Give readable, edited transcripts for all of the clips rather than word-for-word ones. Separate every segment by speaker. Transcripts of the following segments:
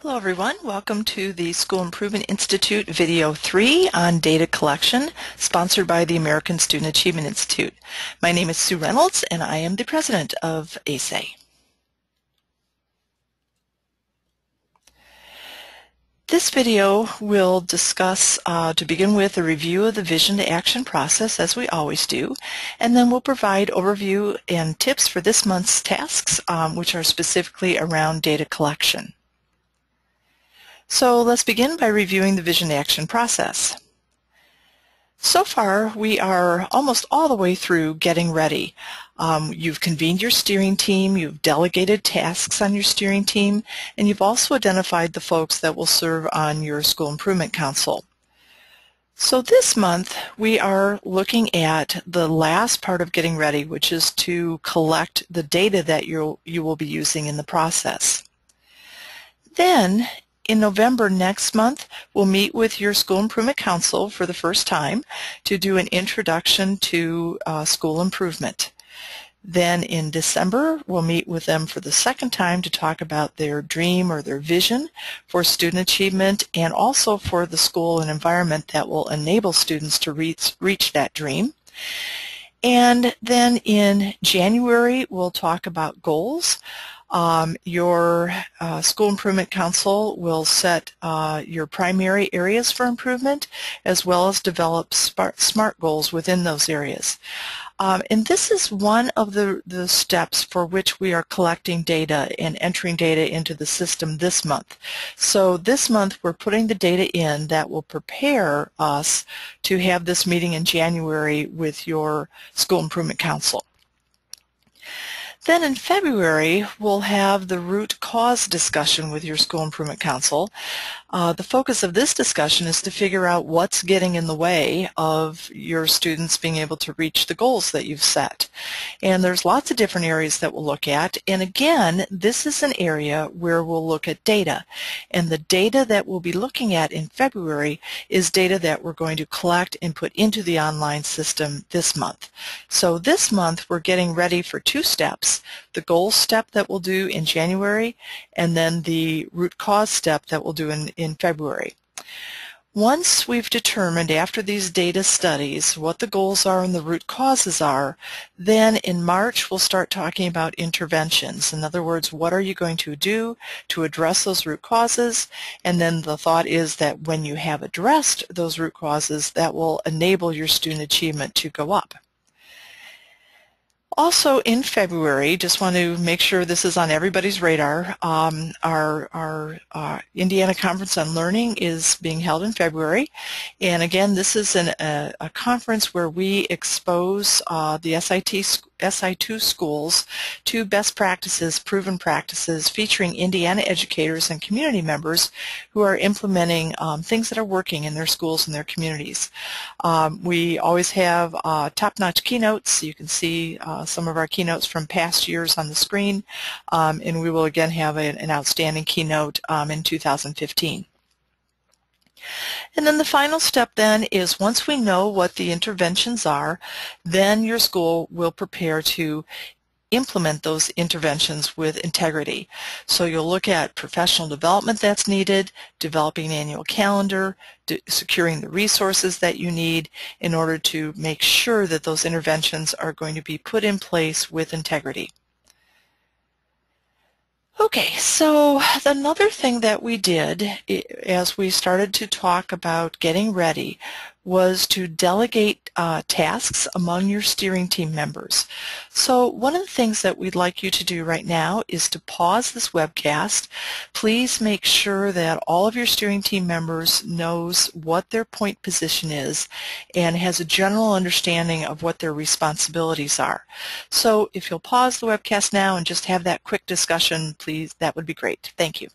Speaker 1: Hello everyone, welcome to the School Improvement Institute Video 3 on data collection, sponsored by the American Student Achievement Institute. My name is Sue Reynolds and I am the president of ASA. This video will discuss, to begin with, a review of the vision to action process, as we always do, and then we'll provide overview and tips for this month's tasks, which are specifically around data collection. So let's begin by reviewing the vision to action process. So far, we are almost all the way through getting ready. You've convened your steering team, you've delegated tasks on your steering team, and you've also identified the folks that will serve on your School Improvement Council. So this month, we are looking at the last part of getting ready, which is to collect the data that you will be using in the process. Then, in November next month, we'll meet with your School Improvement Council for the first time to do an introduction to school improvement. Then in December, we'll meet with them for the second time to talk about their dream or their vision for student achievement and also for the school and environment that will enable students to reach that dream. And then in January, we'll talk about goals. Your School Improvement Council will set your primary areas for improvement as well as develop SMART goals within those areas. And this is one of the steps for which we are collecting data and entering data into the system this month. So this month we're putting the data in that will prepare us to have this meeting in January with your School Improvement Council. Then in February, we'll have the root cause discussion with your School Improvement Council. The focus of this discussion is to figure out what's getting in the way of your students being able to reach the goals that you've set. And there's lots of different areas that we'll look at. And again, this is an area where we'll look at data. And the data that we'll be looking at in February is data that we're going to collect and put into the online system this month. So this month, we're getting ready for two steps. The goals step that we'll do in January, and then the root cause step that we'll do in February. Once we've determined after these data studies what the goals are and the root causes are, then in March we'll start talking about interventions. In other words, what are you going to do to address those root causes? And then the thought is that when you have addressed those root causes, that will enable your student achievement to go up. Also in February, just want to make sure this is on everybody's radar, our Indiana Conference on Learning is being held in February. And again, this is a conference where we expose the SI2 schools to best practices, proven practices, featuring Indiana educators and community members who are implementing things that are working in their schools and their communities. We always have top-notch keynotes. You can see some of our keynotes from past years on the screen, and we will again have an outstanding keynote in 2015. And then the final step then is once we know what the interventions are, then your school will prepare to implement those interventions with integrity. So you'll look at professional development that's needed, developing an annual calendar, securing the resources that you need in order to make sure that those interventions are going to be put in place with integrity. Okay, so another thing that we did as we started to talk about getting ready was to delegate tasks among your steering team members. So one of the things that we'd like you to do right now is to pause this webcast. Please make sure that all of your steering team members knows what their point position is and has a general understanding of what their responsibilities are. So if you'll pause the webcast now and just have that quick discussion, please, that would be great. Thank you.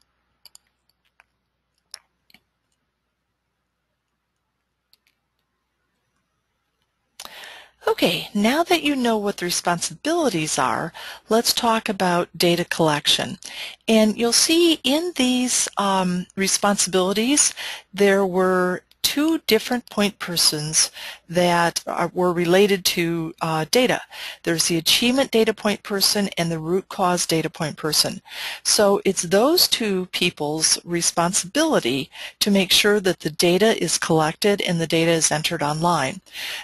Speaker 1: Okay, now that you know what the responsibilities are, let's talk about data collection. And you'll see in these responsibilities, there were two different point persons that were related to data. There's the achievement data point person and the root cause data point person. So it's those two people's responsibility to make sure that the data is collected and the data is entered online.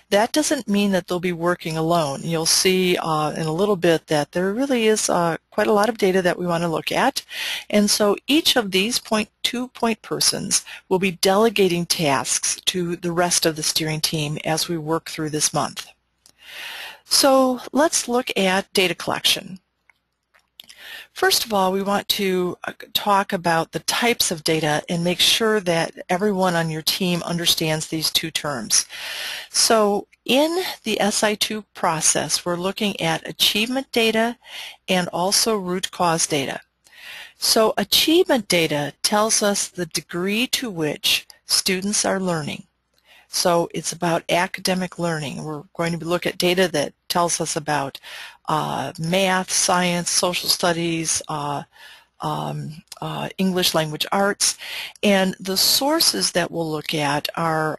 Speaker 1: That doesn't mean that they'll be working alone. You'll see in a little bit that there really is quite a lot of data that we want to look at, and so each of these point persons will be delegating tasks to the rest of the steering team as we work through this month. So let's look at data collection. First of all, we want to talk about the types of data and make sure that everyone on your team understands these two terms. So in the SI2 process, we're looking at achievement data and also root cause data. So achievement data tells us the degree to which students are learning. So it's about academic learning. We're going to look at data that tells us about math, science, social studies, English language arts, and the sources that we'll look at are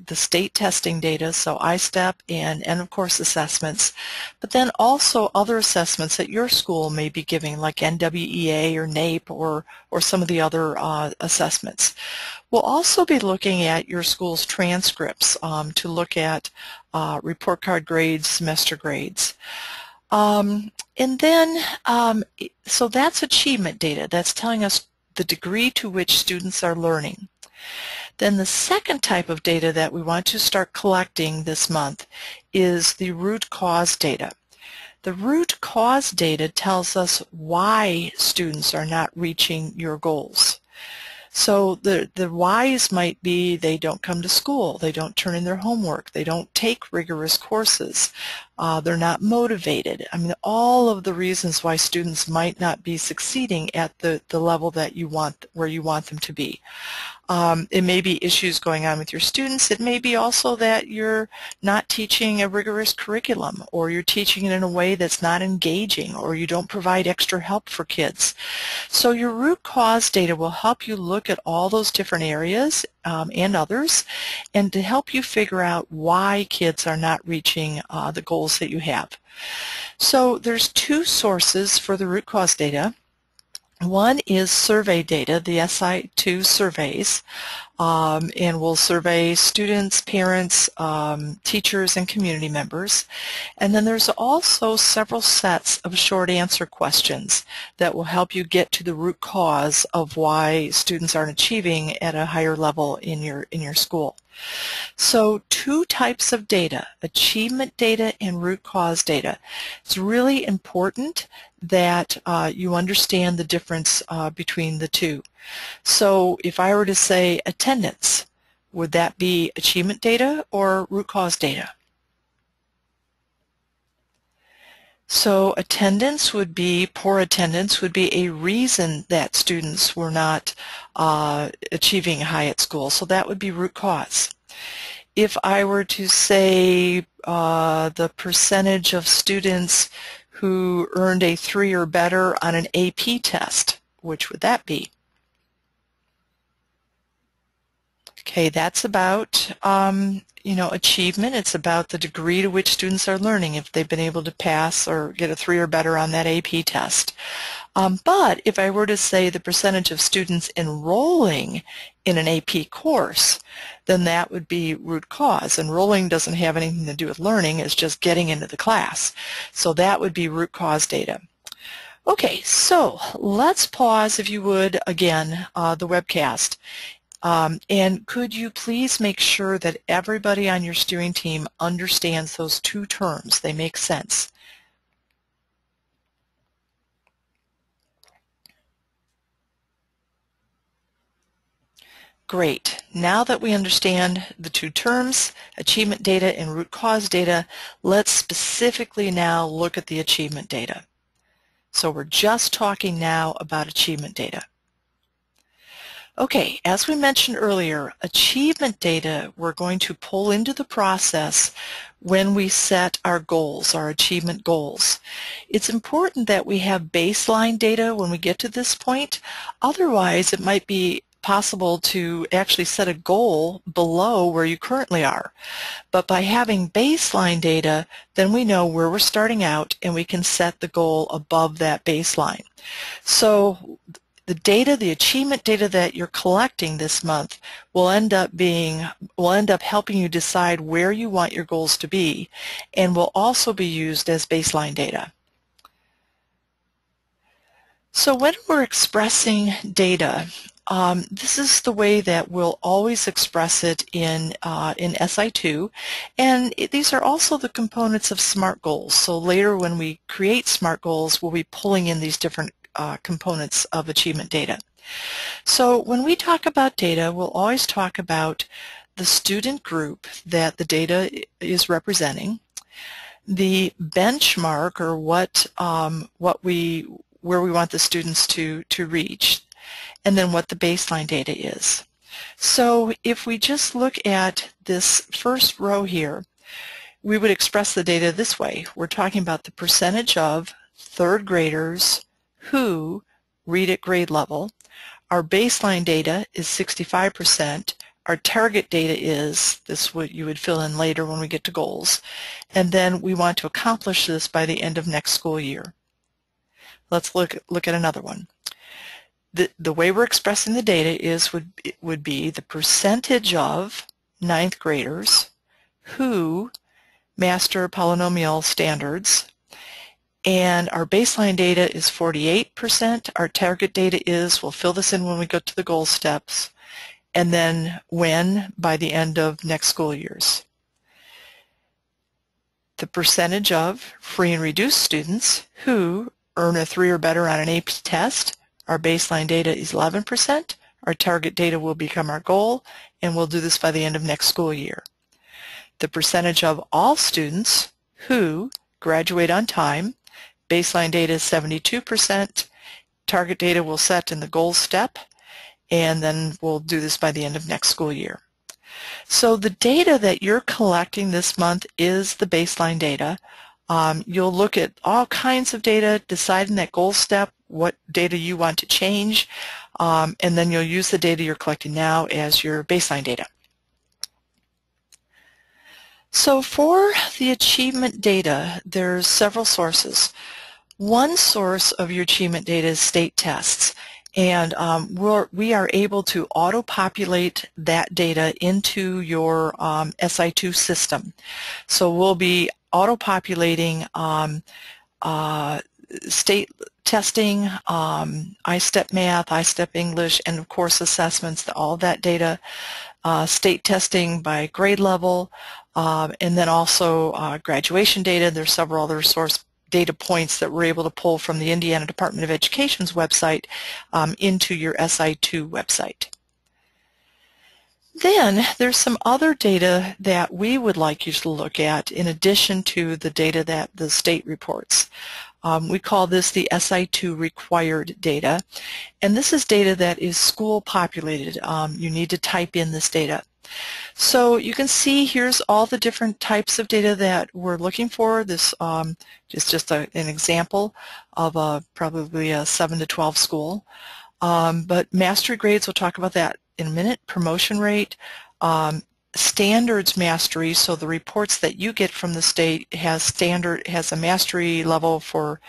Speaker 1: the state testing data, so ISTEP and of course assessments, but then also other assessments that your school may be giving, like NWEA or NAEP or some of the other assessments. We'll also be looking at your school's transcripts to look at report card grades, semester grades. And then, so that's achievement data. That's telling us the degree to which students are learning. Then the second type of data that we want to start collecting this month is the root cause data. The root cause data tells us why students are not reaching your goals. So the whys might be they don't come to school, they don't turn in their homework, they don't take rigorous courses, they're not motivated. I mean, all of the reasons why students might not be succeeding at the level that you want, where you want them to be. It may be issues going on with your students. It may be also that you're not teaching a rigorous curriculum, or you're teaching it in a way that's not engaging, or you don't provide extra help for kids. So your root cause data will help you look at all those different areas and others, and to help you figure out why kids are not reaching the goals that you have. So there's two sources for the root cause data. One is survey data, the SI2 surveys, and we'll survey students, parents, teachers, and community members. And then there's also several sets of short answer questions that will help you get to the root cause of why students aren't achieving at a higher level in your school. So two types of data, achievement data and root cause data. It's really important that you understand the difference between the two. So if I were to say attendance, would that be achievement data or root cause data? So attendance would be, poor attendance would be a reason that students were not achieving high at school. So that would be root cause. If I were to say the percentage of students who earned a 3 or better on an AP test, which would that be? Okay, that's about achievement. It's about the degree to which students are learning, if they've been able to pass or get a 3 or better on that AP test. But if I were to say the percentage of students enrolling in an AP course, then that would be root cause. Enrolling doesn't have anything to do with learning, it's just getting into the class. So that would be root cause data. Okay, so let's pause, if you would, again, the webcast. And could you please make sure that everybody on your steering team understands those two terms? They make sense. Great. Now that we understand the two terms, achievement data and root cause data, let's specifically now look at the achievement data. So we're just talking now about achievement data. Okay, as we mentioned earlier, achievement data we're going to pull into the process when we set our goals, our achievement goals. It's important that we have baseline data when we get to this point. Otherwise, it might be possible to actually set a goal below where you currently are. But by having baseline data, then we know where we're starting out and we can set the goal above that baseline. So the data, the achievement data that you're collecting this month will end up helping you decide where you want your goals to be, and will also be used as baseline data. So when we're expressing data, this is the way that we'll always express it in SI2, and these are also the components of SMART goals. So later when we create SMART goals, we'll be pulling in these different components of achievement data. So when we talk about data, we'll always talk about the student group that the data is representing, the benchmark, or where we want the students to reach, and then what the baseline data is. So if we just look at this first row here, we would express the data this way. We're talking about the percentage of third graders who read at grade level. Our baseline data is 65%. Our target data is, this is what you would fill in later when we get to goals. And then we want to accomplish this by the end of next school year. Let's look at another one. The way we're expressing the data would be the percentage of ninth graders who master polynomial standards, and our baseline data is 48%. Our target data is, we'll fill this in when we go to the goal steps, and then when by the end of next school years. The percentage of free and reduced students who earn a 3 or better on an AP test, our baseline data is 11%. Our target data will become our goal, and we'll do this by the end of next school year. The percentage of all students who graduate on time, baseline data is 72%. Target data will set in the goal step, and then we'll do this by the end of next school year. So the data that you're collecting this month is the baseline data. You'll look at all kinds of data, decide in that goal step what data you want to change, and then you'll use the data you're collecting now as your baseline data. So for the achievement data, there's several sources. One source of your achievement data is state tests, and we are able to auto-populate that data into your SI2 system. So we'll be auto-populating state testing, I-STEP Math, I-STEP English, and of course assessments, all that data, state testing by grade level, and then also graduation data. There's several other source data points that we're able to pull from the Indiana Department of Education's website into your SI2 website. Then there's some other data that we would like you to look at in addition to the data that the state reports. We call this the SI2 required data, and this is data that is school populated. You need to type in this data. So you can see here's all the different types of data that we're looking for. This is just an example of probably a 7 to 12 school. But mastery grades, we'll talk about that in a minute. Promotion rate, standards mastery, so the reports that you get from the state has a mastery level for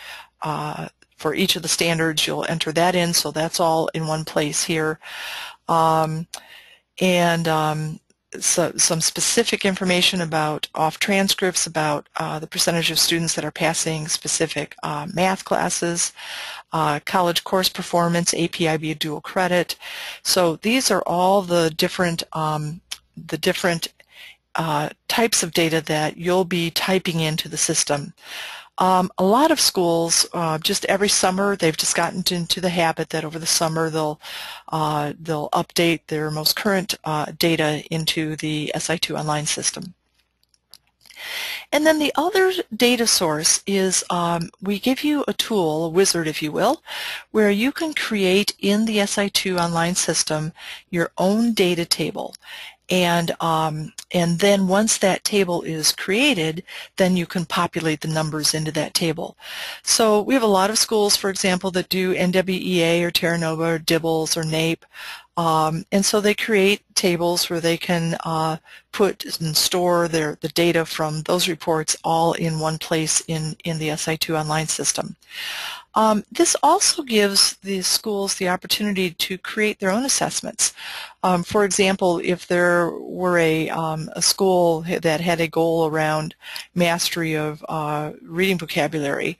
Speaker 1: each of the standards. You'll enter that in, so that's all in one place here. So some specific information about off transcripts, about the percentage of students that are passing specific math classes, college course performance, APIB dual credit. So these are all the different types of data that you'll be typing into the system. A lot of schools, just every summer, they've just gotten into the habit that over the summer they'll update their most current data into the SI2 online system. And then the other data source is we give you a tool, a wizard if you will, where you can create in the SI2 online system your own data table. And then once that table is created, then you can populate the numbers into that table. So we have a lot of schools, for example, that do NWEA or Terra Nova or DIBELS or NAEP. And so they create tables where they can put and store the data from those reports all in one place in the SI2 online system. This also gives the schools the opportunity to create their own assessments. For example, if there were a school that had a goal around mastery of reading vocabulary,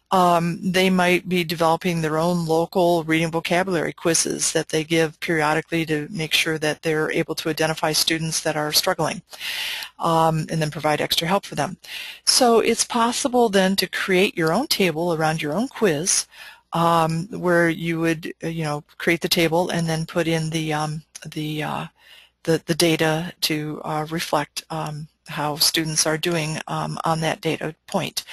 Speaker 1: they might be developing their own local reading vocabulary quizzes that they give periodically to make sure that they're able to identify students that are struggling, and then provide extra help for them. So it's possible then to create your own table around your own quiz, where you would create the table and then put in the data to reflect how students are doing on that data point.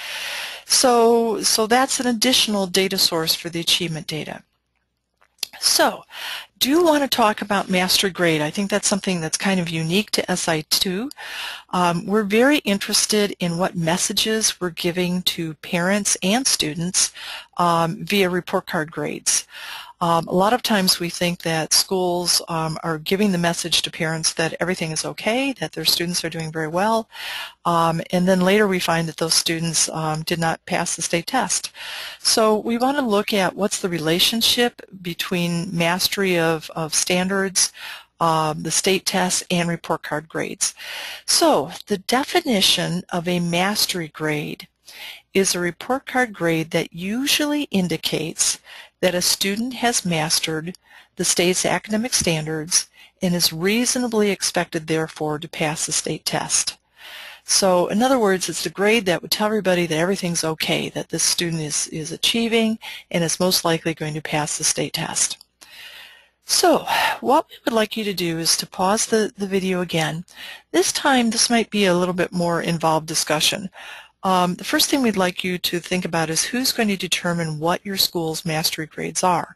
Speaker 1: So that's an additional data source for the achievement data. So, do you want to talk about mastery grade? I think that's something that's kind of unique to SI2. We're very interested in what messages we're giving to parents and students via report card grades. A lot of times we think that schools are giving the message to parents that everything is okay, that their students are doing very well, and then later we find that those students did not pass the state test. So we want to look at what's the relationship between mastery of standards, the state tests, and report card grades. So the definition of a mastery grade is a report card grade that usually indicates that a student has mastered the state's academic standards and is reasonably expected, therefore, to pass the state test. So, in other words, it's a grade that would tell everybody that everything's okay, that this student is achieving and is most likely going to pass the state test. So, what we would like you to do is to pause the video again. This time, this might be a little bit more involved discussion. The first thing we'd like you to think about is who's going to determine what your school's mastery grades are.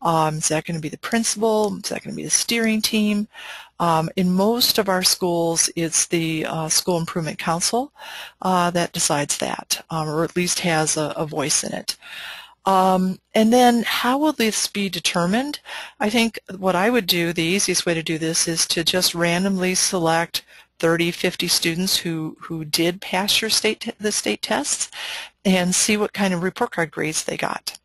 Speaker 1: Is that going to be the principal? Is that going to be the steering team? In most of our schools, it's the School Improvement Council that decides that, or at least has a voice in it. And then how will this be determined? I think what I would do, the easiest way to do this is to just randomly select 30, 50 students who did pass the state tests and see what kind of report card grades they got.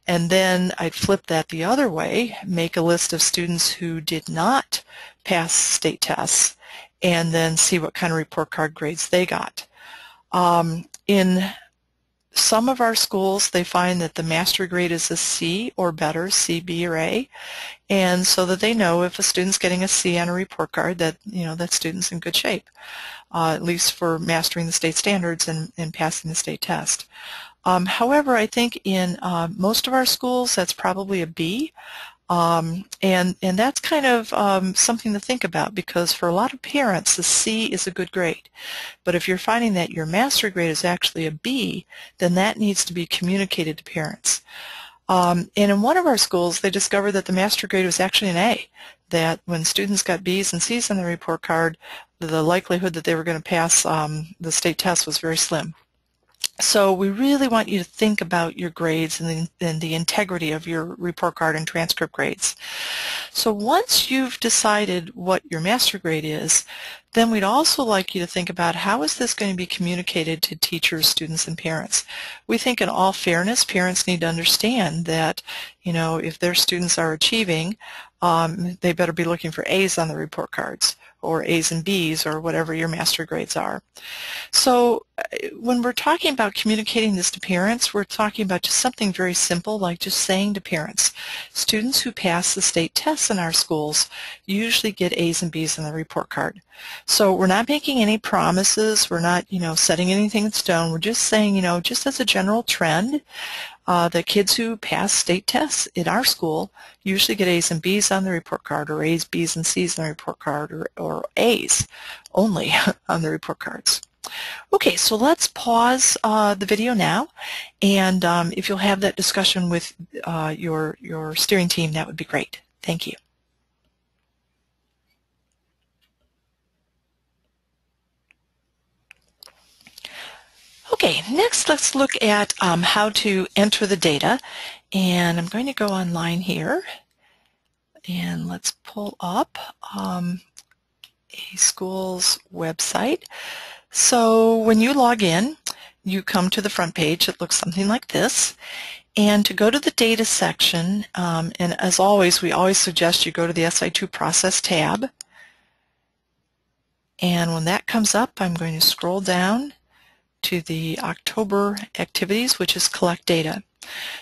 Speaker 1: And then I'd flip that the other way, make a list of students who did not pass state tests, and then see what kind of report card grades they got. In some of our schools, they find that the mastery grade is a C or better, C, B, or A, and so that they know if a student's getting a C on a report card that, that student's in good shape, at least for mastering the state standards and passing the state test. However, I think in most of our schools, that's probably a B. And that's kind of something to think about, because for a lot of parents, the C is a good grade. But if you're finding that your mastery grade is actually a B, then that needs to be communicated to parents. And in one of our schools, they discovered that the mastery grade was actually an A, that when students got B's and C's on the report card, the likelihood that they were going to pass the state test was very slim. So we really want you to think about your grades and the integrity of your report card and transcript grades. So once you've decided what your master grade is, then we'd also like you to think about how is this going to be communicated to teachers, students, and parents. We think in all fairness, parents need to understand that, if their students are achieving, they better be looking for A's on the report cards, or A's and B's, or whatever your master grades are. So when we're talking about communicating this to parents, we're talking about just something very simple, like just saying to parents, students who pass the state tests in our schools usually get A's and B's on the report card. So we're not making any promises, we're not, setting anything in stone, we're just saying, just as a general trend, the kids who pass state tests in our school usually get A's and B's on the report card, or A's, B's, and C's on the report card, or A's only on the report cards. Okay, so let's pause the video now, and if you'll have that discussion with your steering team, that would be great. Thank you. Okay, next let's look at how to enter the data, and I'm going to go online here And let's pull up a school's website. So when you log in, you come to the front page. It looks something like this. And to go to the data section, and as always, we always suggest you go to the SI2 process tab. And when that comes up, I'm going to scroll down to the October activities, which is collect data.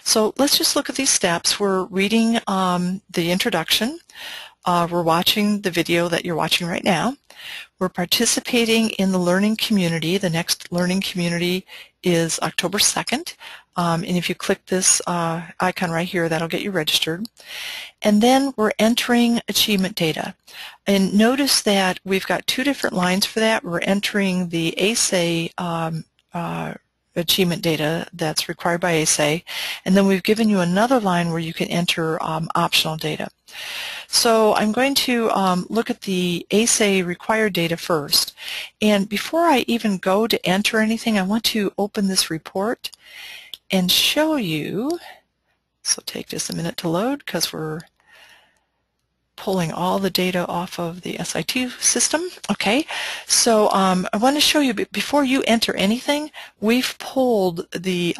Speaker 1: So let's just look at these steps. We're reading the introduction. We're watching the video that you're watching right now. We're participating in the learning community. The next learning community is October 2nd. And if you click this icon right here, that'll get you registered. And then we're entering achievement data. And notice that we've got two different lines for that. We're entering the ASA achievement data that's required by ASA, and then we've given you another line where you can enter optional data. So I'm going to look at the ASA required data first. And before I even go to enter anything, I want to open this report and show you. So take just a minute to load because we're pulling all the data off of the SI2 system. Okay, so I want to show you, before you enter anything, we've pulled the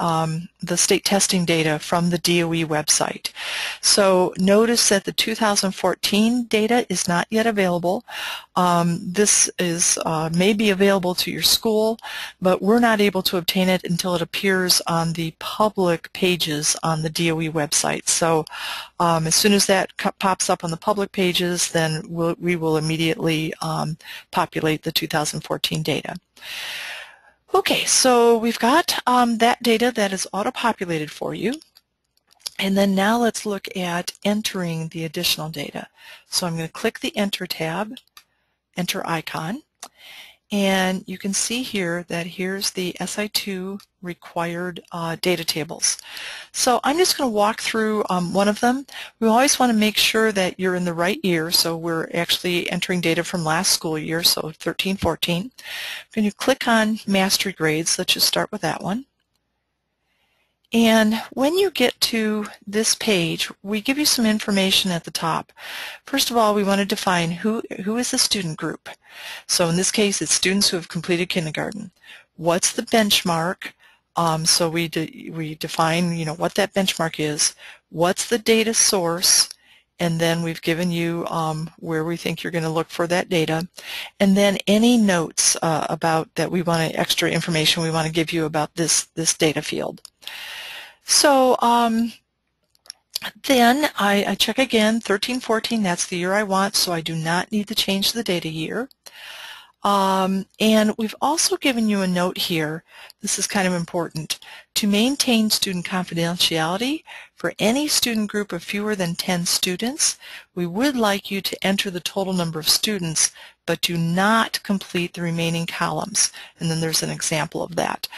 Speaker 1: state testing data from the DOE website. So notice that the 2014 data is not yet available. This is may be available to your school, but we're not able to obtain it until it appears on the public pages on the DOE website. So as soon as that pops up on the public pages, then we will immediately populate the 2014 data. Okay, so we've got that data that is auto-populated for you. And then now let's look at entering the additional data. So I'm going to click the Enter tab, Enter icon, and you can see here that here's the SI2 required data tables. So I'm just going to walk through one of them. We always want to make sure that you're in the right year, so we're actually entering data from last school year, so 13-14. I'm going to click on Mastery Grades. Let's just start with that one. And when you get to this page, we give you some information at the top. First of all, we want to define who is the student group. So in this case, it's students who have completed kindergarten. What's the benchmark? So we define, what that benchmark is. What's the data source? And then we've given you where we think you're going to look for that data. And then any notes about that we want extra information we want to give you about this data field. So then I check again, 13-14, that's the year I want, so I do not need to change the data year. And we've also given you a note here, this is kind of important, to maintain student confidentiality for any student group of fewer than 10 students. We would like you to enter the total number of students, but do not complete the remaining columns. And then there's an example of that.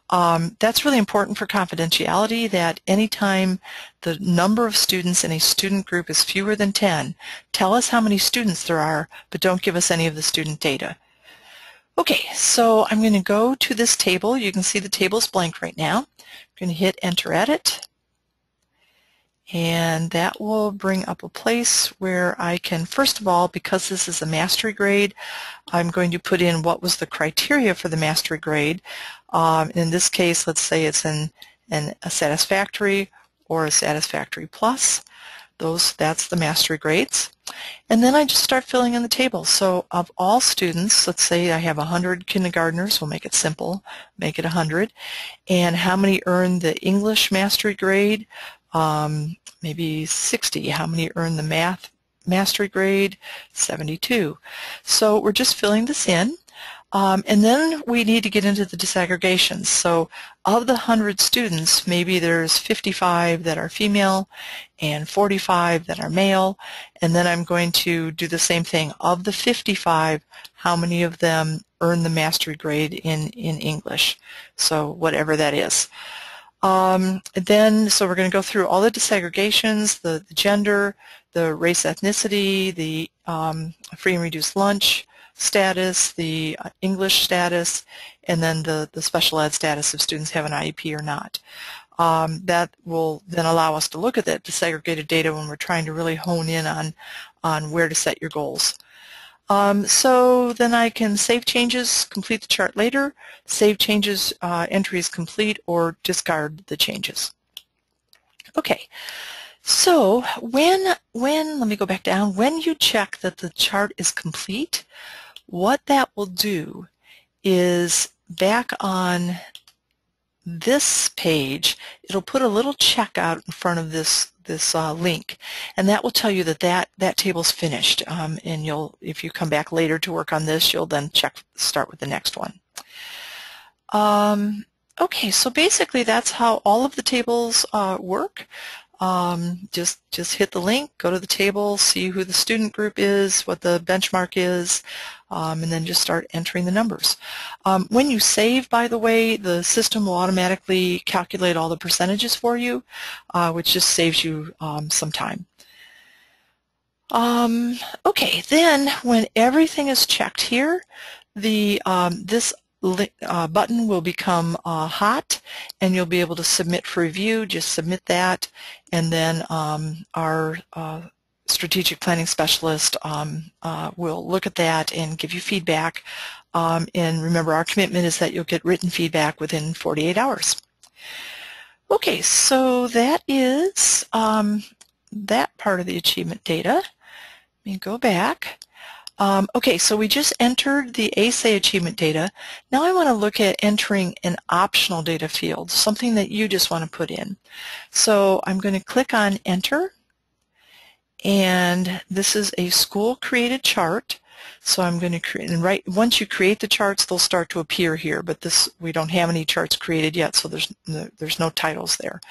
Speaker 1: That's really important for confidentiality, that anytime the number of students in a student group is fewer than 10, tell us how many students there are, but don't give us any of the student data. Okay, so I'm going to go to this table. You can see the table's blank right now. I'm going to hit Enter Edit. And that will bring up a place where I can, first of all, because this is a mastery grade, I'm going to put in what was the criteria for the mastery grade. In this case, let's say it's a satisfactory or a satisfactory plus. That's the mastery grades. And then I just start filling in the table. So of all students, let's say I have 100 kindergartners, we'll make it simple, make it 100. And how many earned the English mastery grade? Maybe 60. How many earn the math mastery grade? 72. So we're just filling this in. And then we need to get into the disaggregations. So of the 100 students, maybe there's 55 that are female and 45 that are male. And then I'm going to do the same thing. Of the 55, how many of them earn the mastery grade in English? So whatever that is. So we're going to go through all the disaggregations, the gender, the race, ethnicity, the free and reduced lunch status, the English status, and then the special ed status if students have an IEP or not. that will then allow us to look at that disaggregated data when we're trying to really hone in on where to set your goals. So then I can save changes, complete the chart later, save changes, entries complete, or discard the changes. Okay, so let me go back down, when you check that the chart is complete, what that will do is back on this page, it'll put a little check out in front of this link, and that will tell you that that table's finished. And if you come back later to work on this, you'll then start with the next one. Okay, so basically that's how all of the tables work. Just hit the link, go to the table, see who the student group is, what the benchmark is, and then just start entering the numbers. When you save, by the way, the system will automatically calculate all the percentages for you, which just saves you some time. Okay, then when everything is checked here, this button will become hot, and you'll be able to submit for review. Just submit that, and then our strategic planning specialist will look at that and give you feedback. And remember, our commitment is that you'll get written feedback within 48 hours. Okay, so that is that part of the achievement data. Let me go back. Okay, so we just entered the ASA achievement data. Now I want to look at entering an optional data field, something that you just want to put in. So I'm going to click on Enter, and this is a school-created chart. So I'm going to create, and once you create the charts, they'll start to appear here, but we don't have any charts created yet, so there's no titles there.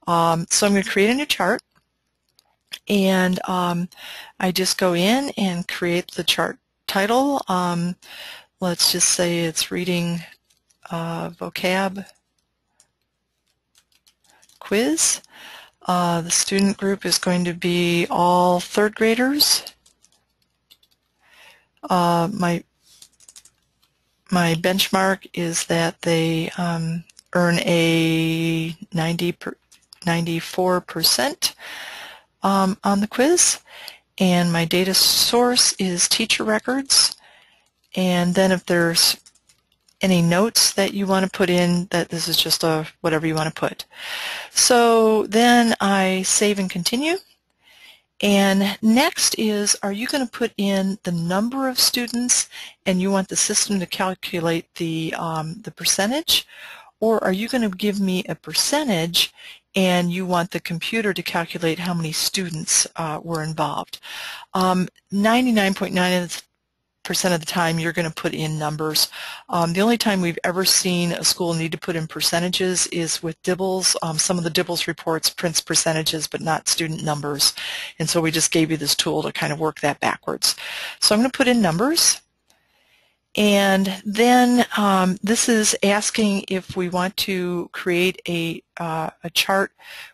Speaker 1: So I'm going to create a new chart. And I just go in and create the chart title. Let's just say it's reading vocab quiz. The student group is going to be all third graders. My benchmark is that they earn a 94% on the quiz, and my data source is teacher records. And then if there's any notes that you want to put in, that this is just whatever you want to put. So then I save and continue. And next is, are you going to put in the number of students and you want the system to calculate the percentage, or are you going to give me a percentage and you want the computer to calculate how many students were involved? 99.9% of the time you're going to put in numbers. The only time we've ever seen a school need to put in percentages is with DIBELS. Some of the DIBELS reports prints percentages but not student numbers, and so we just gave you this tool to kind of work that backwards. So I'm going to put in numbers. And then this is asking if we want to create a chart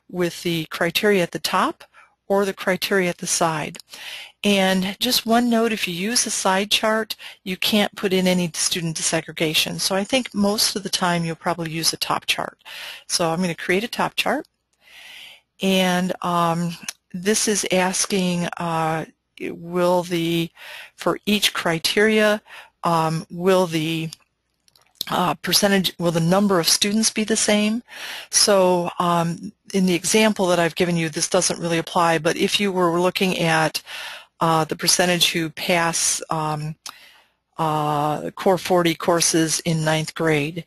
Speaker 1: with the criteria at the top or the criteria at the side. And just one note, if you use a side chart, you can't put in any student disaggregation. So I think most of the time you'll probably use a top chart. So I'm going to create a top chart. And this is asking, for each criteria, will the number of students be the same? So in the example that I've given you, this doesn't really apply, but if you were looking at the percentage who pass Core 40 courses in 9th grade,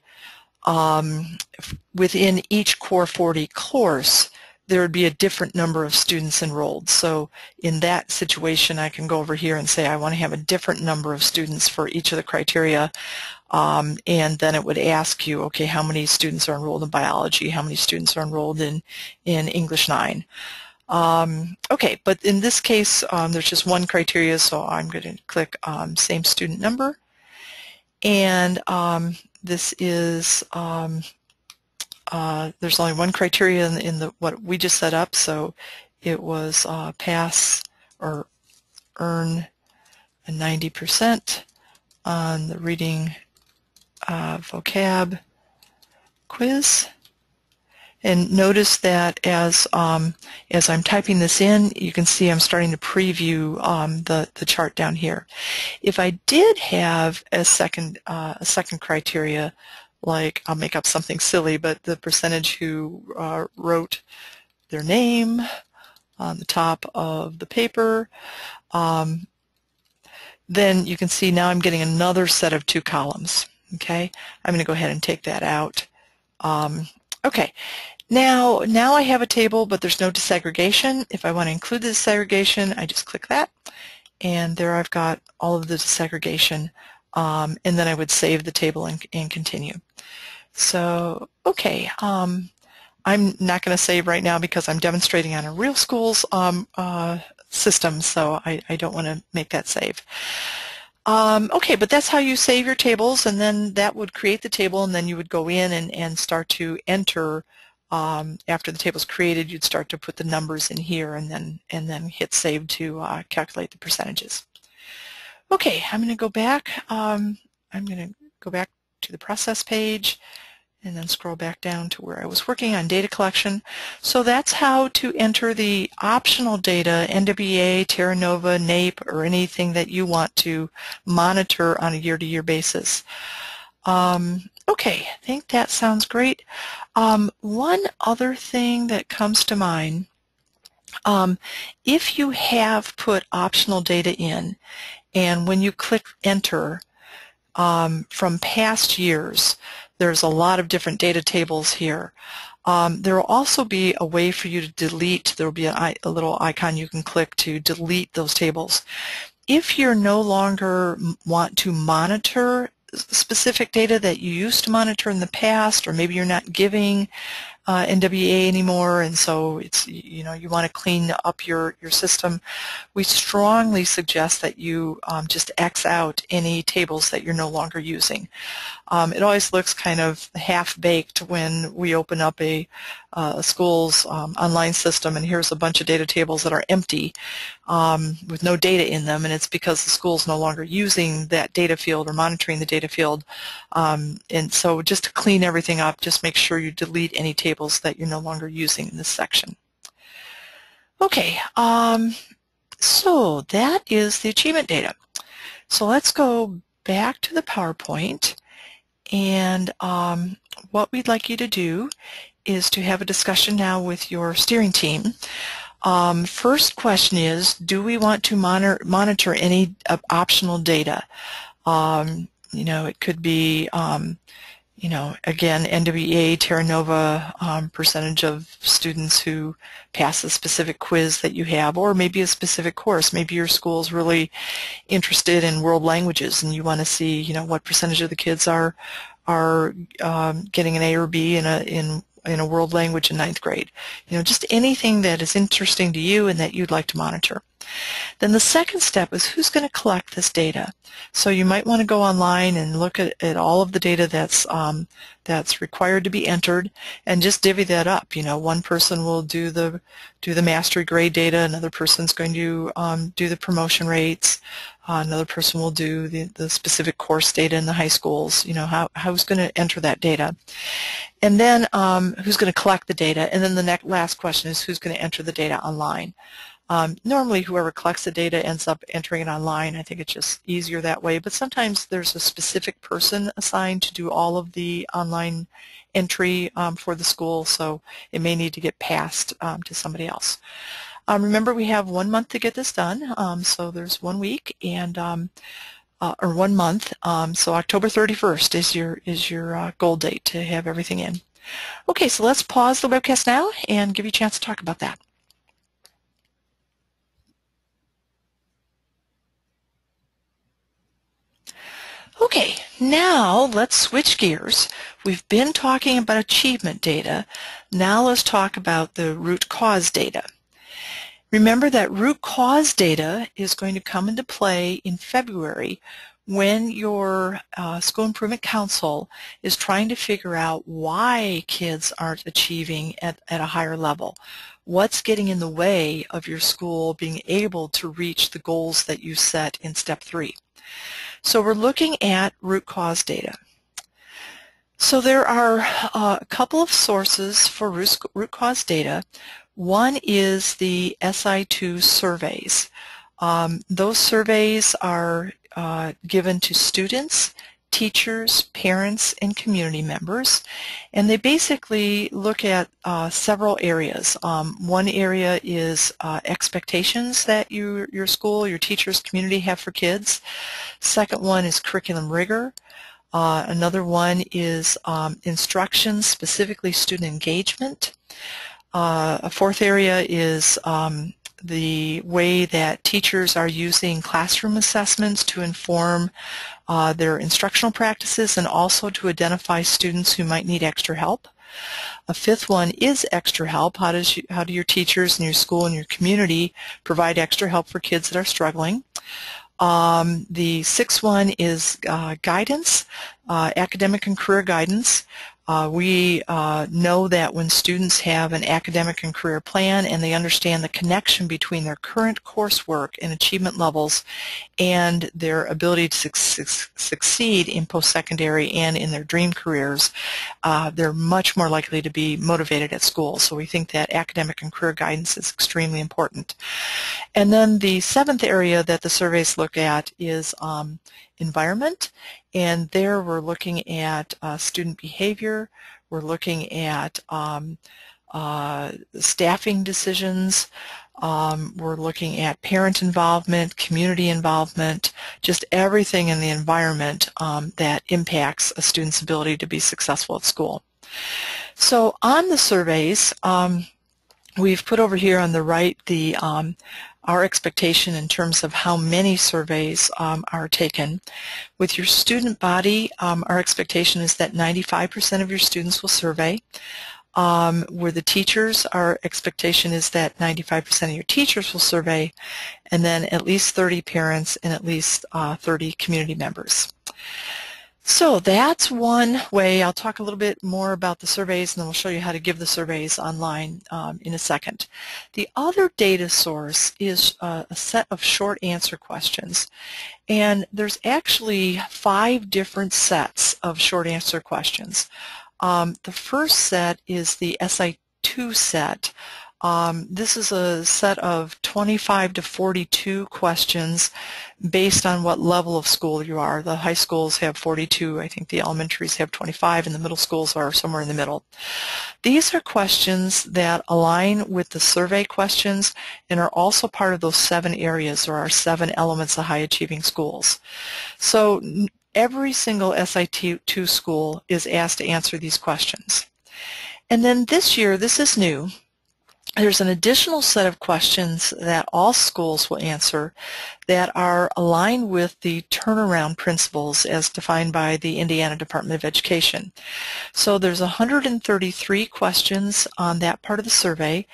Speaker 1: within each Core 40 course, there would be a different number of students enrolled. So in that situation, I can go over here and say I want to have a different number of students for each of the criteria, and then it would ask you, okay, how many students are enrolled in biology, how many students are enrolled in English 9. Okay, but in this case, there's just one criteria, so I'm going to click same student number, and this is there's only one criteria in what we just set up, so it was pass or earn a 90% on the reading vocab quiz. And notice that as I'm typing this in, you can see I'm starting to preview the chart down here. If I did have a second criteria, like I'll make up something silly, but the percentage who wrote their name on the top of the paper, then you can see now I'm getting another set of 2 columns. Okay, I'm going to go ahead and take that out. Okay, now I have a table, but there's no desegregation. If I want to include the desegregation, I just click that, and there I've got all of the desegregation, and then I would save the table and continue. So, okay, I'm not going to save right now because I'm demonstrating on a real school's system, so I don't want to make that save. Okay, but that's how you save your tables, and then that would create the table, and then you would go in and start to enter. After the table's created, you'd start to put the numbers in here, and then hit save to calculate the percentages. Okay, I'm going to go back. I'm going to go back to the process page, and then scroll back down to where I was working on data collection. So that's how to enter the optional data, NWEA, Terra Nova, NAEP, or anything that you want to monitor on a year-to-year basis. Okay, I think that sounds great. One other thing that comes to mind, if you have put optional data in, and when you click enter, from past years, there's a lot of different data tables here. There will also be a way for you to delete. There will be a little icon you can click to delete those tables. If you're no longer want to monitor specific data that you used to monitor in the past, or maybe you're not giving NWEA anymore, and so it's, you want to clean up your system, we strongly suggest that you just X out any tables that you're no longer using. It always looks kind of half-baked when we open up a school's online system, and here's a bunch of data tables that are empty with no data in them, and it's because the school's no longer using that data field or monitoring the data field. And so just to clean everything up, just make sure you delete any tables that you're no longer using in this section. Okay, so that is the achievement data. So let's go back to the PowerPoint, and what we'd like you to do is to have a discussion now with your steering team. First question is, do we want to monitor any optional data? It could be, again, NWEA, Terra Nova, percentage of students who pass a specific quiz that you have, or maybe a specific course. Maybe your school's really interested in world languages, and you want to see, what percentage of the kids are getting an A or B in a world language in 9th grade. Just anything that is interesting to you and that you'd like to monitor. Then the second step is, who's going to collect this data? So you might want to go online and look at all of the data that's required to be entered, and just divvy that up. One person will do the mastery grade data, another person's going to do the promotion rates, another person will do the specific course data in the high schools. Who's going to enter that data? And then who's going to collect the data? And then the last question is, who's going to enter the data online? Normally whoever collects the data ends up entering it online. I think it's just easier that way, but sometimes there's a specific person assigned to do all of the online entry for the school, so it may need to get passed to somebody else. Remember, we have 1 month to get this done, so there's 1 week and or 1 month, so October 31st is your goal date to have everything in. Okay, so let's pause the webcast now and give you a chance to talk about that. Okay, now let's switch gears. We've been talking about achievement data. Now let's talk about the root cause data. Remember that root cause data is going to come into play in February when your School Improvement Council is trying to figure out why kids aren't achieving at a higher level. What's getting in the way of your school being able to reach the goals that you set in Step 3? So we're looking at root cause data. So there are a couple of sources for root cause data. One is the SI2 surveys. Those surveys are given to students, teachers, parents, and community members, and they basically look at several areas. One area is expectations that your school, your teachers, community have for kids. Second one is curriculum rigor. Another one is instruction, specifically student engagement. A fourth area is the way that teachers are using classroom assessments to inform their instructional practices and also to identify students who might need extra help. A fifth one is extra help. How do your teachers and your school and your community provide extra help for kids that are struggling? The sixth one is guidance, academic and career guidance. We know that when students have an academic and career plan and they understand the connection between their current coursework and achievement levels and their ability to succeed in post-secondary and in their dream careers, they're much more likely to be motivated at school. So we think that academic and career guidance is extremely important. And then the seventh area that the surveys look at is environment, and there we're looking at student behavior, we're looking at staffing decisions, we're looking at parent involvement, community involvement, just everything in the environment that impacts a student's ability to be successful at school. So on the surveys, we've put over here on the right the our expectation in terms of how many surveys are taken. With your student body, our expectation is that 95% of your students will survey. With the teachers, our expectation is that 95% of your teachers will survey, and then at least 30 parents and at least 30 community members. So that's one way. I'll talk a little bit more about the surveys, and then we'll show you how to give the surveys online in a second. The other data source is a set of short answer questions. And there's actually 5 different sets of short answer questions. The first set is the SI2 set. This is a set of 25 to 42 questions based on what level of school you are. The high schools have 42, I think the elementaries have 25, and the middle schools are somewhere in the middle. These are questions that align with the survey questions and are also part of those 7 areas, or our 7 elements of high achieving schools. So every single SI2 school is asked to answer these questions. And then this year, this is new, there's an additional set of questions that all schools will answer that are aligned with the turnaround principles as defined by the Indiana Department of Education. So there's 133 questions on that part of the survey.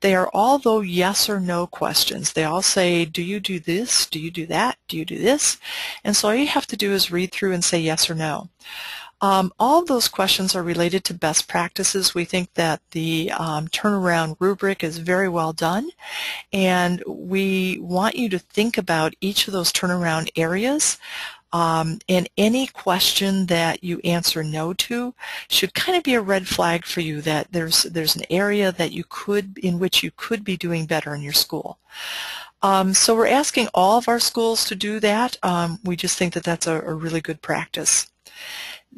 Speaker 1: They are all, though, yes or no questions. They all say, do you do this? Do you do that? Do you do this? And so all you have to do is read through and say yes or no. All of those questions are related to best practices. We think that the turnaround rubric is very well done, and we want you to think about each of those turnaround areas, and any question that you answer no to should kind of be a red flag for you that there's an area that in which you could be doing better in your school. So we're asking all of our schools to do that. We just think that that's a really good practice.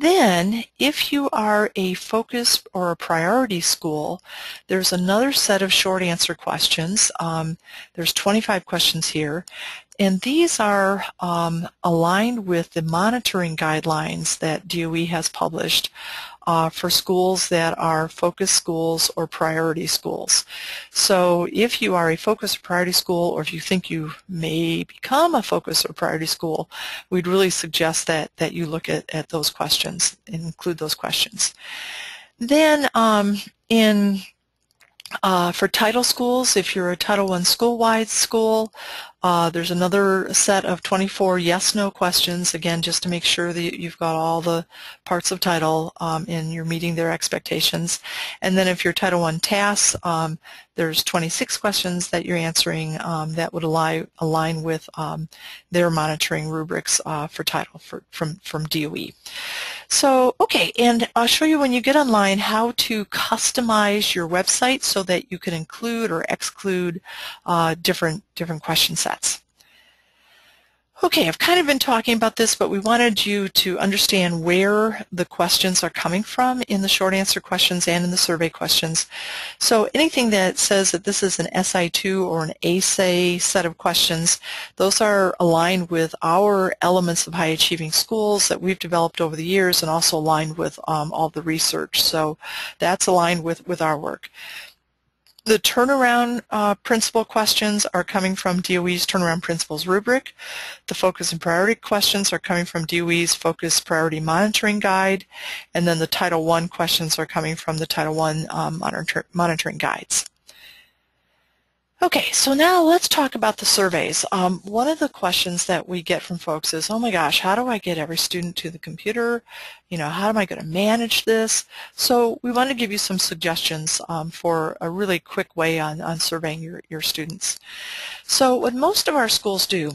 Speaker 1: Then, if you are a focus or a priority school, there's another set of short answer questions. There's 25 questions here, and these are aligned with the monitoring guidelines that DOE has published for schools that are focus schools or priority schools. So if you are a focus or priority school, or if you think you may become a focus or priority school, we'd really suggest that you look at those questions and include those questions. Then for title schools, if you're a Title I school-wide school, There's another set of 24 yes/no questions, again, just to make sure that you've got all the parts of Title and you're meeting their expectations. And then if you're Title I tasks, there's 26 questions that you're answering that would align with their monitoring rubrics for Title from DOE. So, okay, and I'll show you when you get online how to customize your website so that you can include or exclude different question sets. Okay, I've kind of been talking about this, but we wanted you to understand where the questions are coming from in the short answer questions and in the survey questions. So anything that says that this is an SI2 or an ASA set of questions, those are aligned with our elements of high achieving schools that we've developed over the years and also aligned with all the research. So that's aligned with our work. The turnaround principle questions are coming from DOE's Turnaround Principles rubric. The focus and priority questions are coming from DOE's Focus Priority Monitoring Guide. And then the Title I questions are coming from the Title I monitoring guides. Okay, so now let's talk about the surveys. One of the questions that we get from folks is, oh my gosh, how do I get every student to the computer? You know, how am I going to manage this? So we want to give you some suggestions for a really quick way on surveying your students. So what most of our schools do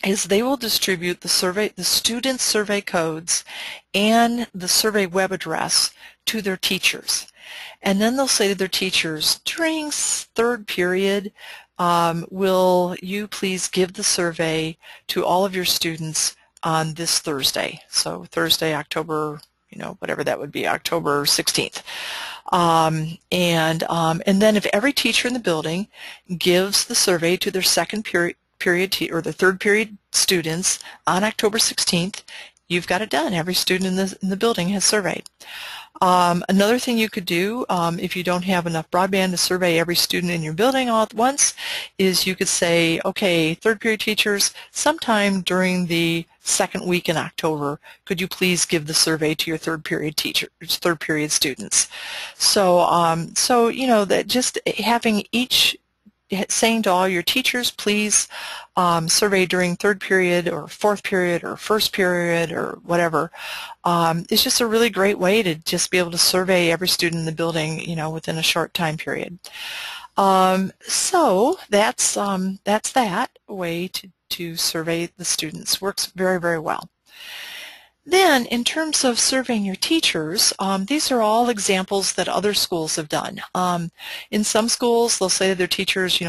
Speaker 1: is they will distribute the student survey codes and the survey web address to their teachers. And then they'll say to their teachers, during third period, will you please give the survey to all of your students on this Thursday? So Thursday, October, whatever that would be, October 16th. And then if every teacher in the building gives the survey to their second period or the third period students on October 16th, you've got it done. Every student in the building has surveyed. Another thing you could do if you don't have enough broadband to survey every student in your building all at once is you could say, okay, third period teachers, sometime during the second week in October, could you please give the survey to your third period students? So, that just having each saying to all your teachers, please survey during third period or fourth period or first period or whatever. It's just a really great way to just be able to survey every student in the building, within a short time period. So that's that way to survey the students. Works very, very well. Then, in terms of surveying your teachers, these are all examples that other schools have done. In some schools, they'll say to their teachers,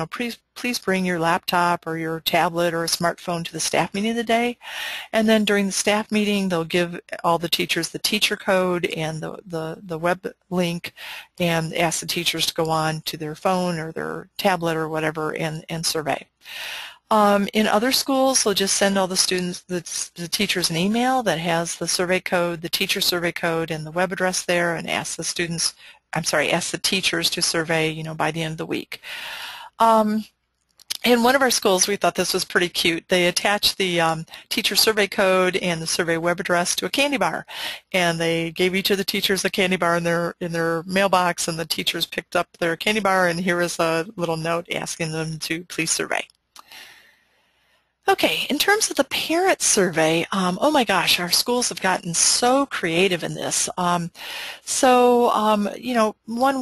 Speaker 1: please bring your laptop or your tablet or a smartphone to the staff meeting of the day. And then during the staff meeting, they'll give all the teachers the teacher code and the web link and ask the teachers to go on to their phone or their tablet or whatever and survey. In other schools, they'll just send all the students, the teachers an email that has the survey code, the teacher survey code, and the web address there, and ask the teachers to survey, by the end of the week. In one of our schools, we thought this was pretty cute. They attached the teacher survey code and the survey web address to a candy bar, and they gave each of the teachers a candy bar in their mailbox, and the teachers picked up their candy bar, and here is a little note asking them to please survey. Okay, in terms of the parent survey, oh my gosh, our schools have gotten so creative in this. One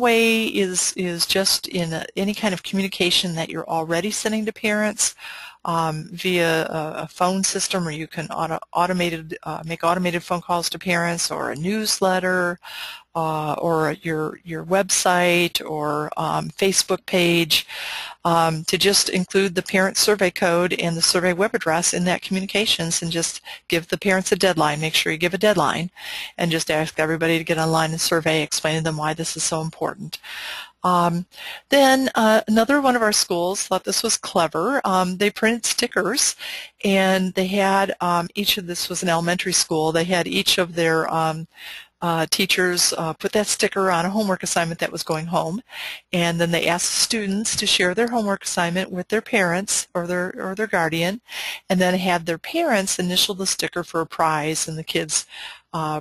Speaker 1: way is just in any kind of communication that you're already sending to parents via a phone system, or you can make automated phone calls to parents, or a newsletter, or your website or Facebook page, to just include the parent survey code and the survey web address in that communications, and just give the parents a deadline. Make sure you give a deadline and just ask everybody to get online and survey, explaining to them why this is so important. Then another one of our schools thought this was clever. They printed stickers, and they had this was an elementary school. They had each of their teachers put that sticker on a homework assignment that was going home, and then they asked students to share their homework assignment with their parents or their guardian, and then had their parents initial the sticker for a prize, and the kids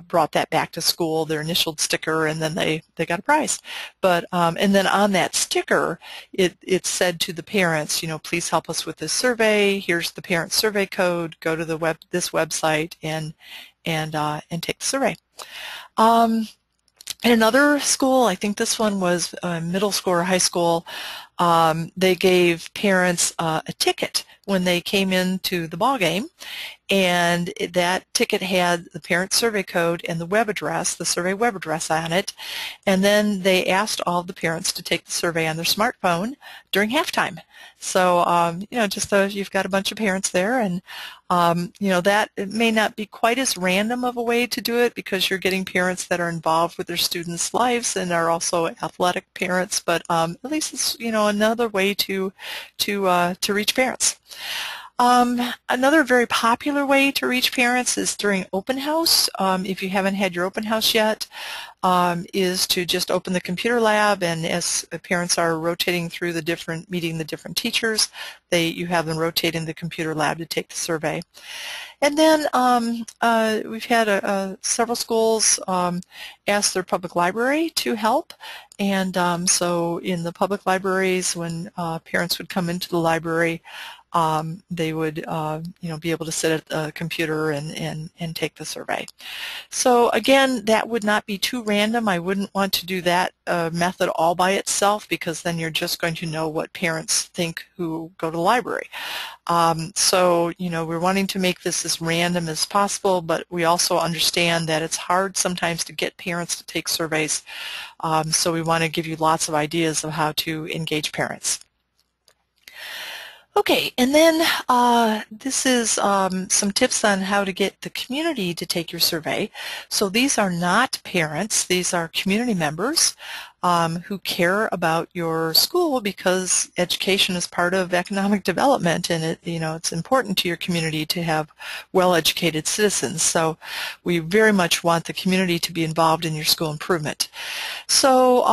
Speaker 1: brought that back to school, their initialed sticker, and then they got a prize. But and then on that sticker, it said to the parents, please help us with this survey. Here's the parent survey code. Go to this website and take the survey. In another school, I think this one was middle school or high school, they gave parents a ticket when they came into the ball game, and that ticket had the parent survey code and the web address, the survey web address on it, and then they asked all of the parents to take the survey on their smartphone during halftime. So, just you've got a bunch of parents there, and that it may not be quite as random of a way to do it because you're getting parents that are involved with their students' lives and are also athletic parents, but at least it's another way to reach parents. Another very popular way to reach parents is during open house. If you haven't had your open house yet, is to just open the computer lab, and as parents are rotating through meeting the different teachers, you have them rotating the computer lab to take the survey. And then we've had several schools ask their public library to help, and so in the public libraries, when parents would come into the library, they would be able to sit at the computer and take the survey. So again, that would not be too random. I wouldn't want to do that method all by itself, because then you're just going to know what parents think who go to the library. So we're wanting to make this as random as possible, but we also understand that it's hard sometimes to get parents to take surveys. So we want to give you lots of ideas of how to engage parents. Okay, and then this is some tips on how to get the community to take your survey. So these are not parents, these are community members who care about your school, because education is part of economic development, and it's important to your community to have well-educated citizens. So we very much want the community to be involved in your school improvement. So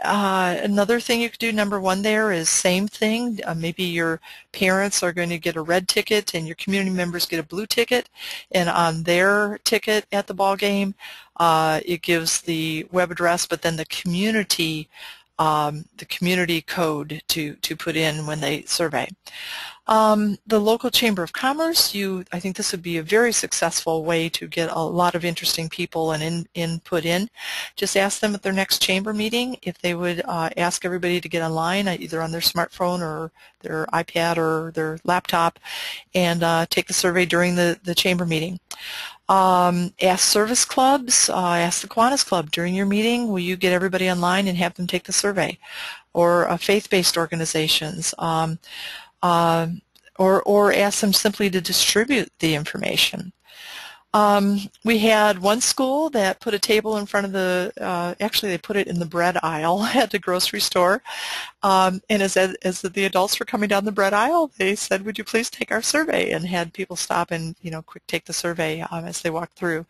Speaker 1: another thing you could do, number one there, is same thing. Maybe your parents are going to get a red ticket and your community members get a blue ticket, and on their ticket at the ball game it gives the web address, but then the community code to put in when they survey. The local Chamber of Commerce, I think this would be a very successful way to get a lot of interesting people and input in. Just ask them at their next chamber meeting if they would ask everybody to get online, either on their smartphone or their iPad or their laptop, and take the survey during the chamber meeting. Ask service clubs, ask the Kiwanis Club during your meeting, will you get everybody online and have them take the survey? Or faith-based organizations. Or ask them simply to distribute the information. We had one school that put a table in front of actually they put it in the bread aisle at the grocery store, and as the adults were coming down the bread aisle, they said, would you please take our survey, and had people stop and quick take the survey as they walked through.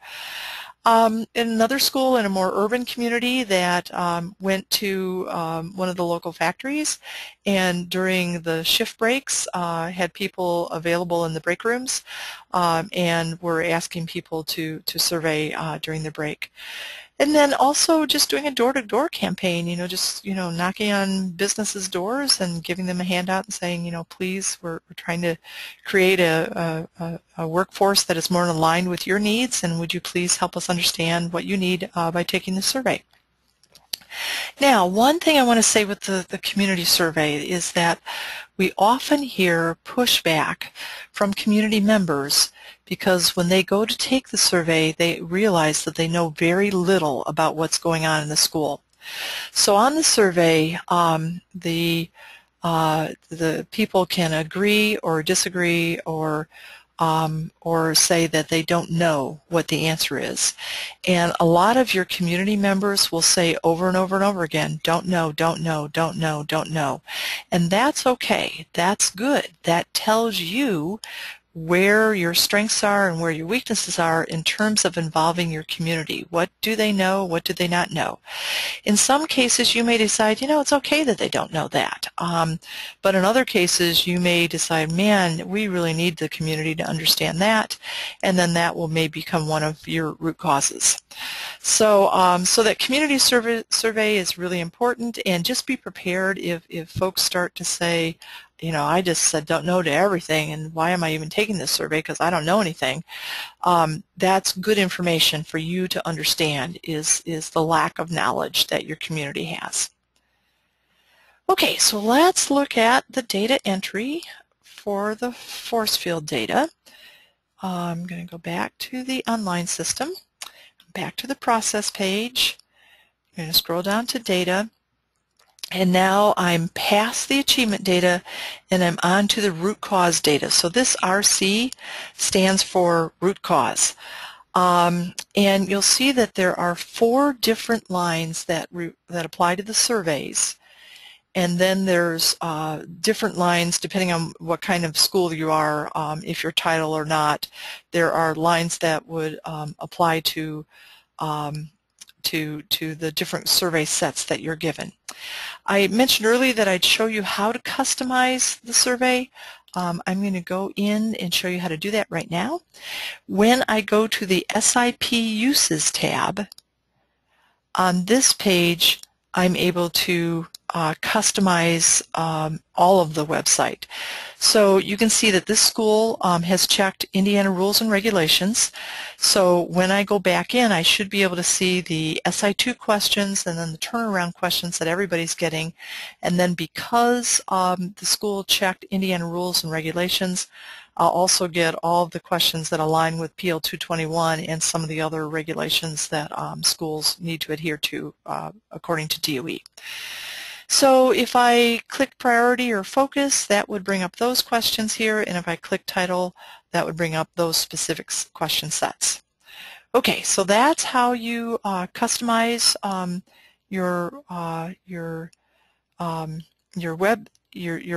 Speaker 1: In another school in a more urban community that went to one of the local factories, and during the shift breaks had people available in the break rooms, and were asking people to survey during the break. And then also just doing a door-to-door campaign, just knocking on businesses' doors and giving them a handout and saying, please, we're trying to create a workforce that is more aligned with your needs, and would you please help us understand what you need by taking the survey. Now, one thing I want to say with the community survey is that we often hear pushback from community members because when they go to take the survey, they realize that they know very little about what's going on in the school. So on the survey, the people can agree or disagree or say that they don't know what the answer is. And a lot of your community members will say over and over and over again, don't know, don't know, don't know, don't know. And that's okay. That's good. That tells you where your strengths are and where your weaknesses are in terms of involving your community. What do they know? What do they not know? In some cases, you may decide, you know, it's okay that they don't know that. But in other cases, you may decide, man, we really need the community to understand that, and then that will maybe become one of your root causes. So, so that community survey is really important, and just be prepared if folks start to say, you know, I just said don't know to everything, and why am I even taking this survey because I don't know anything. That's good information for you to understand is the lack of knowledge that your community has. Okay, so let's look at the data entry for the force field data. I'm going to go back to the online system, back to the process page. I'm going to scroll down to data, and now I'm past the achievement data and I'm on to the root cause data. So this RC stands for root cause. And you'll see that there are 4 different lines that apply to the surveys. And then there's different lines depending on what kind of school you are, if you're title or not. There are lines that would apply to the different survey sets that you're given. I mentioned earlier that I'd show you how to customize the survey. I'm going to go in and show you how to do that right now. When I go to the SIP Uses tab, on this page I'm able to customize all of the website. So you can see that this school has checked Indiana rules and regulations. So when I go back in, I should be able to see the SI2 questions and then the turnaround questions that everybody's getting. And then because the school checked Indiana rules and regulations, I'll also get all of the questions that align with PL 221 and some of the other regulations that schools need to adhere to according to DOE. So if I click priority or focus, that would bring up those questions here, and if I click title, that would bring up those specific question sets. Okay, so that's how you customize your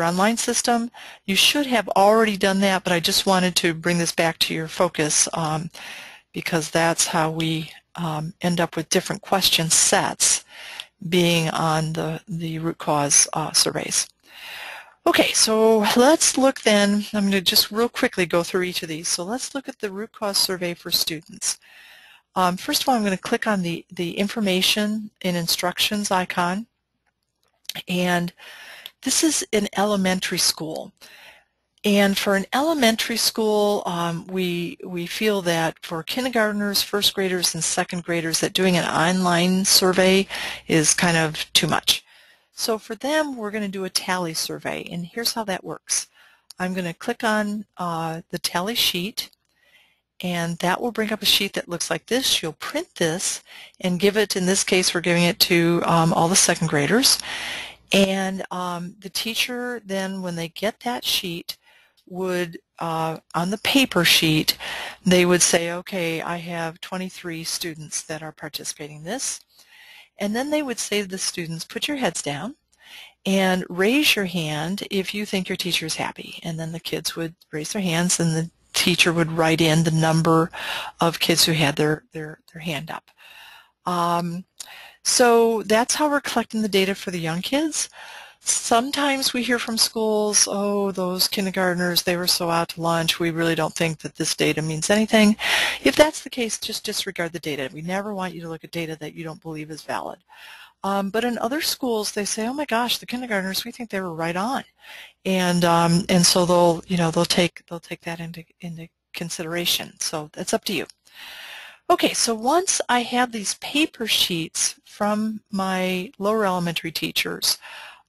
Speaker 1: online system. You should have already done that, but I just wanted to bring this back to your focus because that's how we end up with different question sets being on the root cause surveys. Okay, so let's look then, I'm going to just real quickly go through each of these. So let's look at the root cause survey for students. First of all, I'm going to click on the information and instructions icon, and this is an elementary school. And for an elementary school, we feel that for kindergartners, first graders, and second graders that doing an online survey is kind of too much. So for them, we're going to do a tally survey, and here's how that works. I'm going to click on the tally sheet, and that will bring up a sheet that looks like this. You'll print this and give it, in this case, we're giving it to all the second graders. And the teacher then, when they get that sheet, would, on the paper sheet, they would say, okay, I have 23 students that are participating in this. And then they would say to the students, put your heads down and raise your hand if you think your teacher is happy. And then the kids would raise their hands and the teacher would write in the number of kids who had their hand up. So that's how we're collecting the data for the young kids. Sometimes we hear from schools, oh, those kindergartners, they were so out to lunch, we really don't think that this data means anything. If that's the case, just disregard the data. We never want you to look at data that you don't believe is valid. But in other schools, they say, oh my gosh, the kindergartners, we think they were right on. And so they'll take that into consideration. So that's up to you. Okay, so once I have these paper sheets from my lower elementary teachers,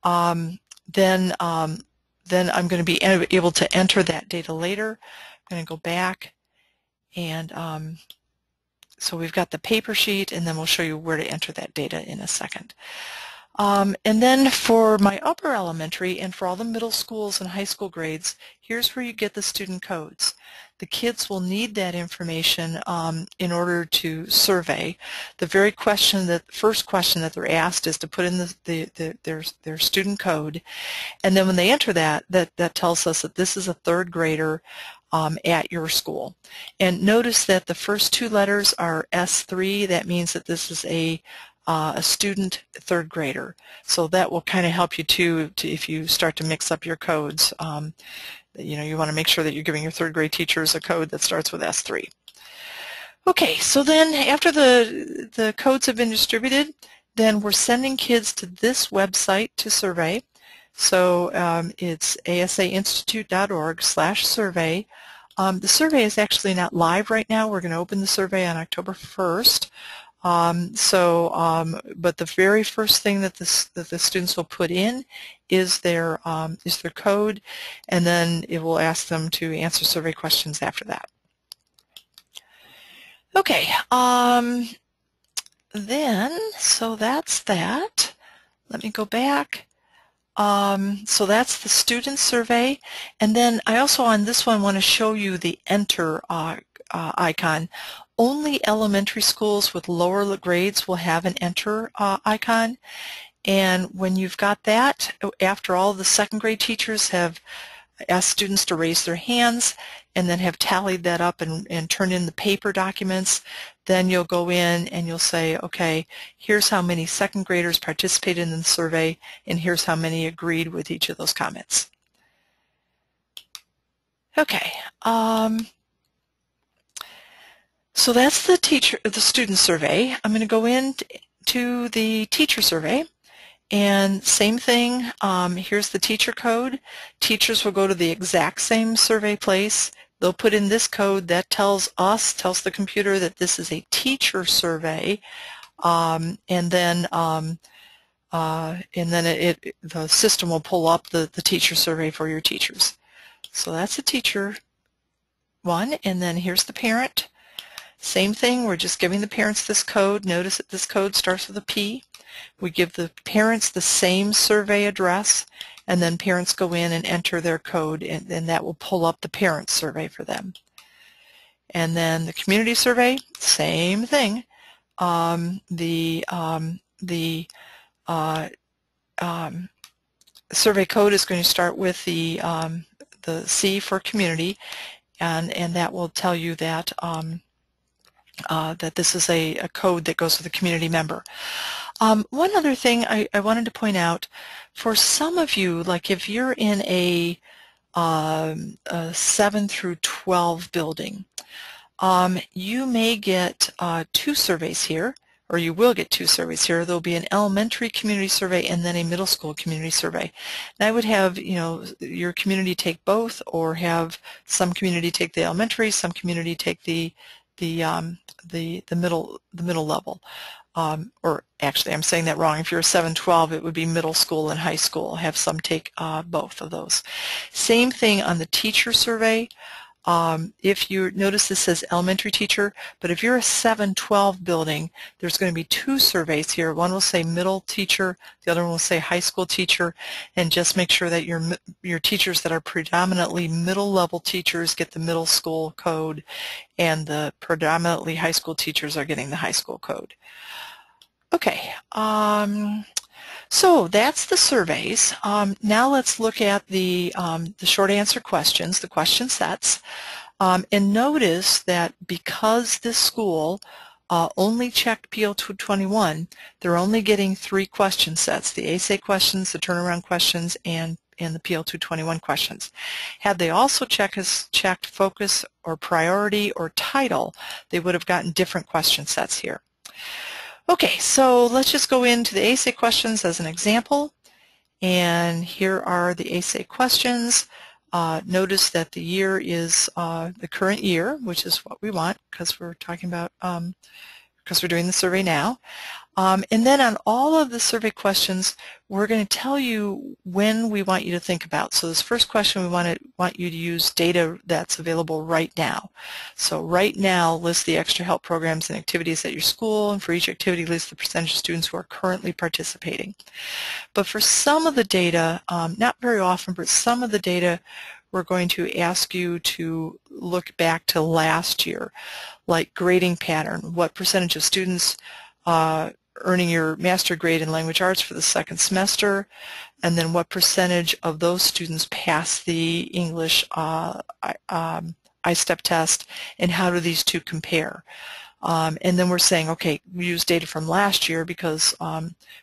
Speaker 1: then I'm going to be able to enter that data later. I'm going to go back, and so we've got the paper sheet, and then we'll show you where to enter that data in a second. And then for my upper elementary and for all the middle schools and high school grades, here's where you get the student codes. The kids will need that information in order to survey. The very first question that they're asked is to put in their student code, and then when they enter that tells us that this is a third grader at your school. And notice that the first two letters are S3. That means that this is a student third grader. So that will kind of help you too if you start to mix up your codes. You want to make sure that you're giving your third grade teachers a code that starts with S3. Okay, so then after the codes have been distributed, then we're sending kids to this website to survey. So it's asainstitute.org/survey. The survey is actually not live right now. We're going to open the survey on October 1st. But the very first thing that the students will put in is their code, and then it will ask them to answer survey questions after that. Okay, so that's that. Let me go back. So that's the student survey, and then I also on this one want to show you the enter icon. Only elementary schools with lower grades will have an enter icon, and when you've got that, after all the second grade teachers have asked students to raise their hands and then have tallied that up and turned in the paper documents, then you'll go in and you'll say, okay, here's how many second graders participated in the survey, and here's how many agreed with each of those comments. Okay, so that's the student survey. I'm going to go into the teacher survey. And same thing, here's the teacher code. Teachers will go to the exact same survey place. They'll put in this code that tells the computer that this is a teacher survey, and then the system will pull up the teacher survey for your teachers. So that's the teacher one, and then here's the parent. Same thing, we're just giving the parents this code. Notice that this code starts with a P. We give the parents the same survey address, and then parents go in and enter their code, and that will pull up the parent survey for them. And then the community survey, same thing. The survey code is going to start with the C for community, and that will tell you that that this is a code that goes with a community member. One other thing I wanted to point out, for some of you, like if you're in a 7 through 12 building, you may get 2 surveys here, or you will get 2 surveys here. There'll be an elementary community survey and then a middle school community survey. And I would have, your community take both, or have some community take the elementary, some community take the middle level. Or actually, I'm saying that wrong. If you're a 7-12, it would be middle school and high school. Have some take both of those. Same thing on the teacher survey. If you notice, this says elementary teacher, but if you're a 7-12 building, there's going to be 2 surveys here. One will say middle teacher, the other one will say high school teacher, and just make sure that your teachers that are predominantly middle level teachers get the middle school code, and the predominantly high school teachers are getting the high school code. Okay, so that's the surveys. Now let's look at the short answer questions, the question sets, and notice that because this school only checked PO 221, they're only getting 3 question sets: the ASA questions, the turnaround questions, and the PO 221 questions. Had they also checked focus or priority or title, they would have gotten different question sets here. Okay, so let's just go into the ASA questions as an example, and here are the ASA questions. Notice that the year is the current year, which is what we want because we're talking about, because we're doing the survey now. And then on all of the survey questions, we're going to tell you when we want you to think about. So this first question, we want you to use data that's available right now. So right now, list the extra help programs and activities at your school, and for each activity, list the percentage of students who are currently participating. But for some of the data, not very often, but some of the data, we're going to ask you to look back to last year, like grading pattern. What percentage of students earning your master grade in language arts for the second semester, and then what percentage of those students pass the English I-STEP test, and how do these two compare? And then we're saying, okay, we use data from last year because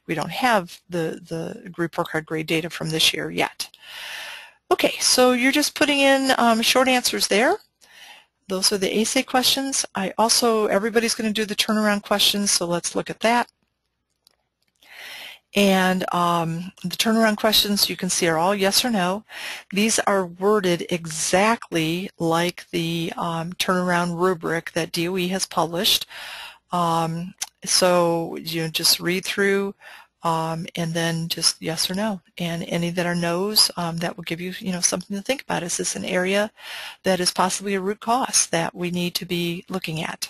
Speaker 1: we don't have the report card grade data from this year yet. Okay, so you're just putting in short answers there. Those are the essay questions. Everybody's going to do the turnaround questions, so let's look at that. And the turnaround questions you can see are all yes or no. These are worded exactly like the turnaround rubric that DOE has published. So you just read through and then just yes or no. And any that are no's, that will give you, something to think about. Is this an area that is possibly a root cause that we need to be looking at?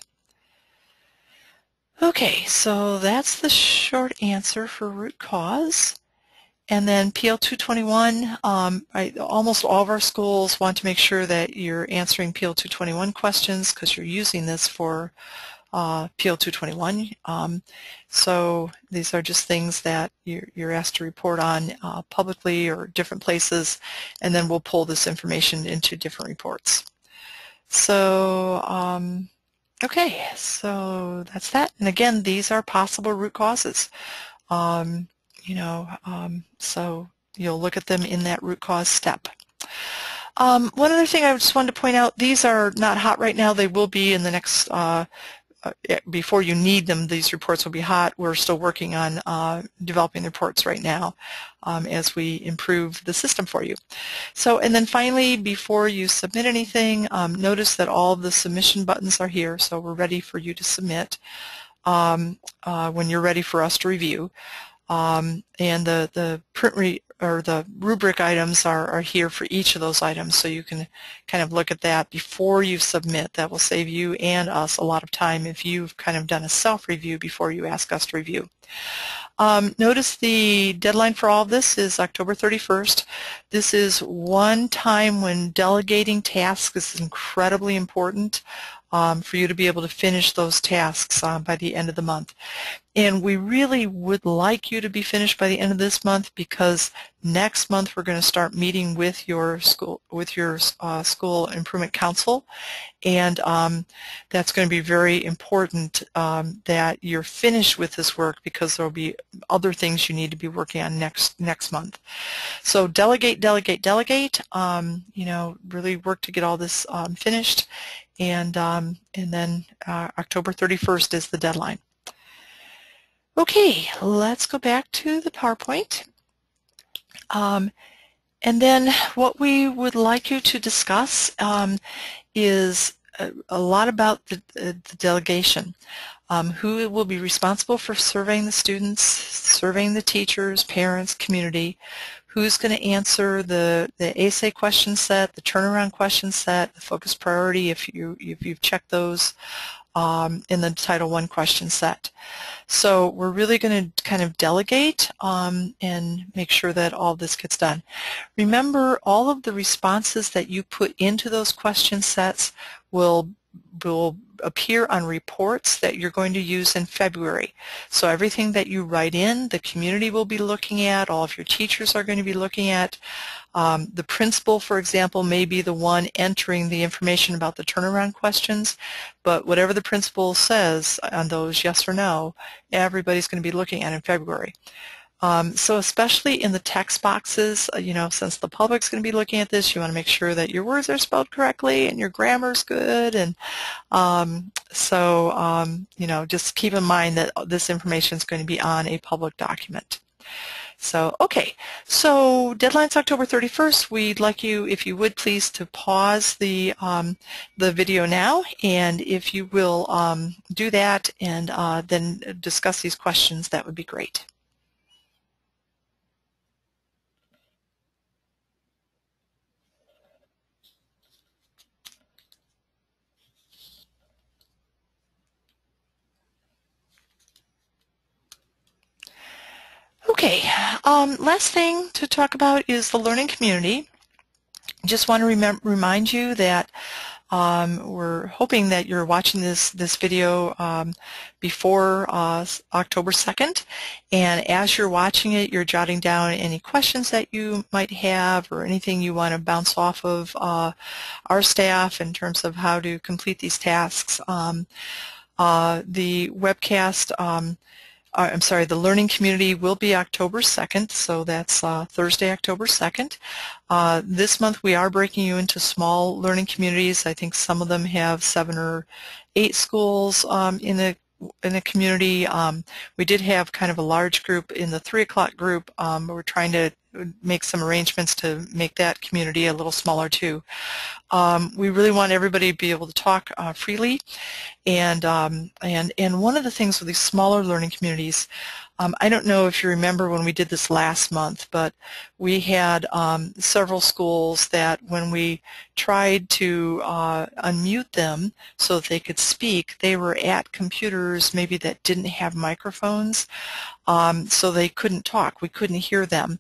Speaker 1: Okay, so that's the short answer for root cause. And then PL 221, almost all of our schools want to make sure that you're answering PL 221 questions because you're using this for PL 221. So these are just things that you're asked to report on publicly or different places, and then we'll pull this information into different reports. So okay, so that's that. And again, these are possible root causes. So you'll look at them in that root cause step. One other thing I just wanted to point out, these are not hot right now. They will be in the next, before you need them, these reports will be hot. We're still working on developing the reports right now as we improve the system for you. So, and then finally, before you submit anything, notice that all of the submission buttons are here, so we're ready for you to submit when you're ready for us to review. And the the rubric items are here for each of those items, so you can kind of look at that before you submit. That will save you and us a lot of time if you've kind of done a self-review before you ask us to review. Notice the deadline for all of this is October 31st. This is one time when delegating tasks is incredibly important for you to be able to finish those tasks by the end of the month. And we really would like you to be finished by the end of this month because next month we're going to start meeting with your school, school improvement council, and that's going to be very important that you're finished with this work because there will be other things you need to be working on next month. So delegate, delegate, delegate. Really work to get all this finished, and then October 31st is the deadline. Okay, let's go back to the PowerPoint. And then what we would like you to discuss is a lot about the delegation. Who will be responsible for surveying the students, surveying the teachers, parents, community, who's going to answer the essay question set, the turnaround question set, the focus priority if you've checked those in the Title I question set. So we're really going to kind of delegate and make sure that all this gets done. Remember, all of the responses that you put into those question sets will appear on reports that you're going to use in February. So everything that you write in, the community will be looking at, all of your teachers are going to be looking at. The principal, for example, may be the one entering the information about the turnaround questions, but whatever the principal says on those, yes or no, everybody's going to be looking at in February. So especially in the text boxes, since the public's going to be looking at this, you want to make sure that your words are spelled correctly and your grammar's good. And just keep in mind that this information is going to be on a public document. So, okay, so deadline's October 31st. We'd like you, if you would please, to pause the video now, and if you will do that and then discuss these questions, that would be great. Okay, last thing to talk about is the learning community. Just want to remind you that we're hoping that you're watching this video before October 2nd, and as you're watching it, you're jotting down any questions that you might have or anything you want to bounce off of our staff in terms of how to complete these tasks. The webcast, I'm sorry, the learning community will be October 2nd, so that's Thursday, October 2nd. This month we are breaking you into small learning communities. I think some of them have 7 or 8 schools in a community. We did have kind of a large group in the 3 o'clock group, but we're trying to make some arrangements to make that community a little smaller too. We really want everybody to be able to talk freely, and one of the things with these smaller learning communities, I don't know if you remember when we did this last month, but we had several schools that when we tried to unmute them so that they could speak, they were at computers maybe that didn't have microphones, so they couldn't talk. We couldn't hear them.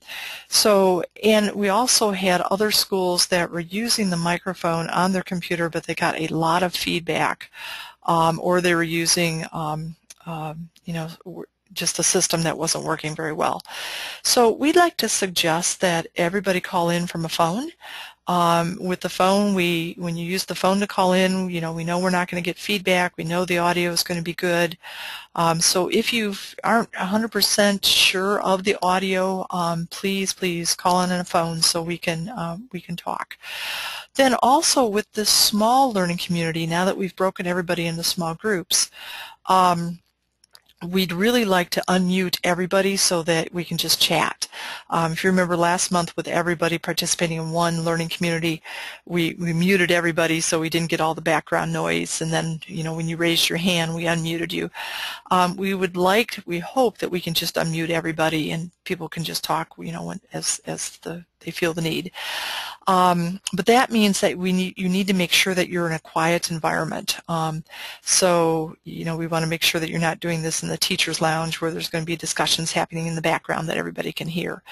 Speaker 1: So, and we also had other schools that were using the microphone on their computer, but they got a lot of feedback, or they were using, you know, just a system that wasn't working very well. So we'd like to suggest that everybody call in from a phone. With the phone, when you use the phone to call in, you know, we know we're not going to get feedback. We know the audio is going to be good. So if you aren't 100% sure of the audio, please call in on a phone so we can talk. Then also with this small learning community, now that we've broken everybody into small groups, we'd really like to unmute everybody so that we can just chat. If you remember last month with everybody participating in one learning community, we muted everybody so we didn't get all the background noise, and then, you know, when you raised your hand, we unmuted you. We hope that we can just unmute everybody and people can just talk, you know, as they feel the need. But that means that you need to make sure that you're in a quiet environment. So, you know, we want to make sure that you're not doing this in the teacher's lounge where there's going to be discussions happening in the background that everybody can hear.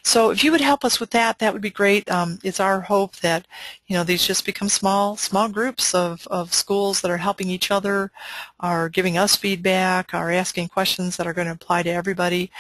Speaker 1: So if you would help us with that, that would be great. It's our hope that, you know, these just become small groups of schools that are helping each other, are giving us feedback, are asking questions that are going to apply to everybody.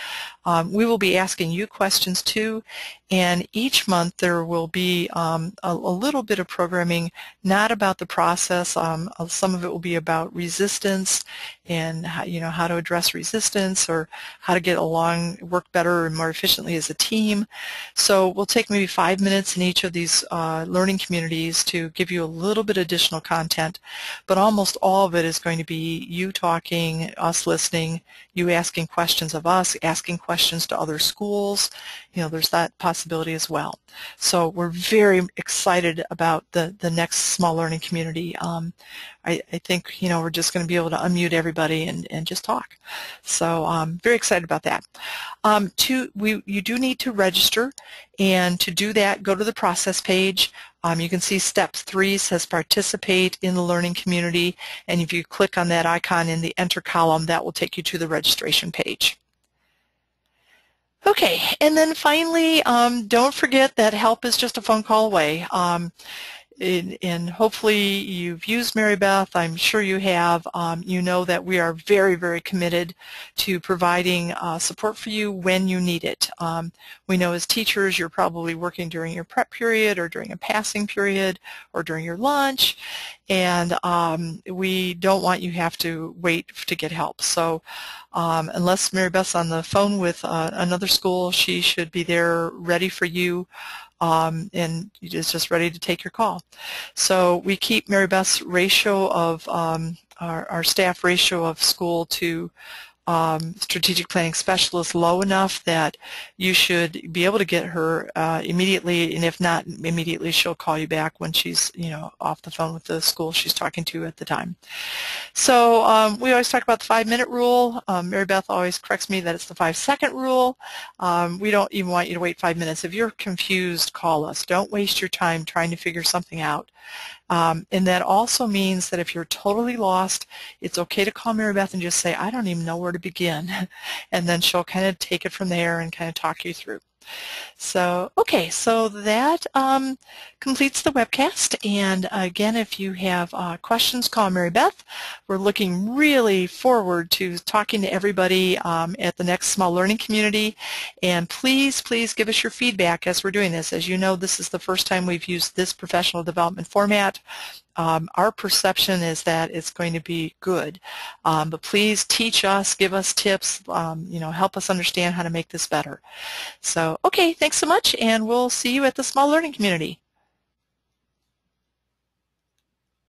Speaker 1: We will be asking you questions too, and each month there will be a little bit of programming, not about the process. Some of it will be about resistance and how to address resistance, or how to get along, work better and more efficiently as a team. So we'll take maybe 5 minutes in each of these learning communities to give you a little bit additional content, but almost all of it is going to be you talking, us listening, you asking questions of us, asking questions to other schools. You know, there's that possibility as well. So we're very excited about the next small learning community. I think, you know, we're just going to be able to unmute everybody and just talk. So I'm very excited about that. You do need to register, and to do that, go to the process page. You can see step 3 says participate in the learning community, and if you click on that icon in the enter column, that will take you to the registration page. Okay, and then finally, don't forget that help is just a phone call away. And hopefully you've used Mary Beth. I'm sure you have. You know that we are very, very committed to providing support for you when you need it. We know as teachers you're probably working during your prep period, or during a passing period, or during your lunch, and we don't want you to have to wait to get help. So unless Mary Beth's on the phone with another school, she should be there ready for you. And it's just ready to take your call. So we keep Mary Beth's ratio of our staff ratio of school to strategic planning specialist low enough that you should be able to get her immediately, and if not immediately, she'll call you back when she's, off the phone with the school she's talking to at the time. So we always talk about the 5-minute rule. Mary Beth always corrects me that it's the 5-second rule. We don't even want you to wait 5 minutes. If you're confused, call us. Don't waste your time trying to figure something out. And that also means that if you're totally lost, it's okay to call Mary Beth and just say, I don't even know where to begin. And then she'll kind of take it from there and kind of talk you through. So, okay, so that completes the webcast. And again, if you have questions, call Mary Beth. We're looking really forward to talking to everybody at the next Small Learning Community. And please, please give us your feedback as we're doing this. As you know, this is the first time we've used this professional development format. Our perception is that it's going to be good. But please teach us, give us tips, help us understand how to make this better. So, okay, thanks so much, and we'll see you at the Small Learning Community.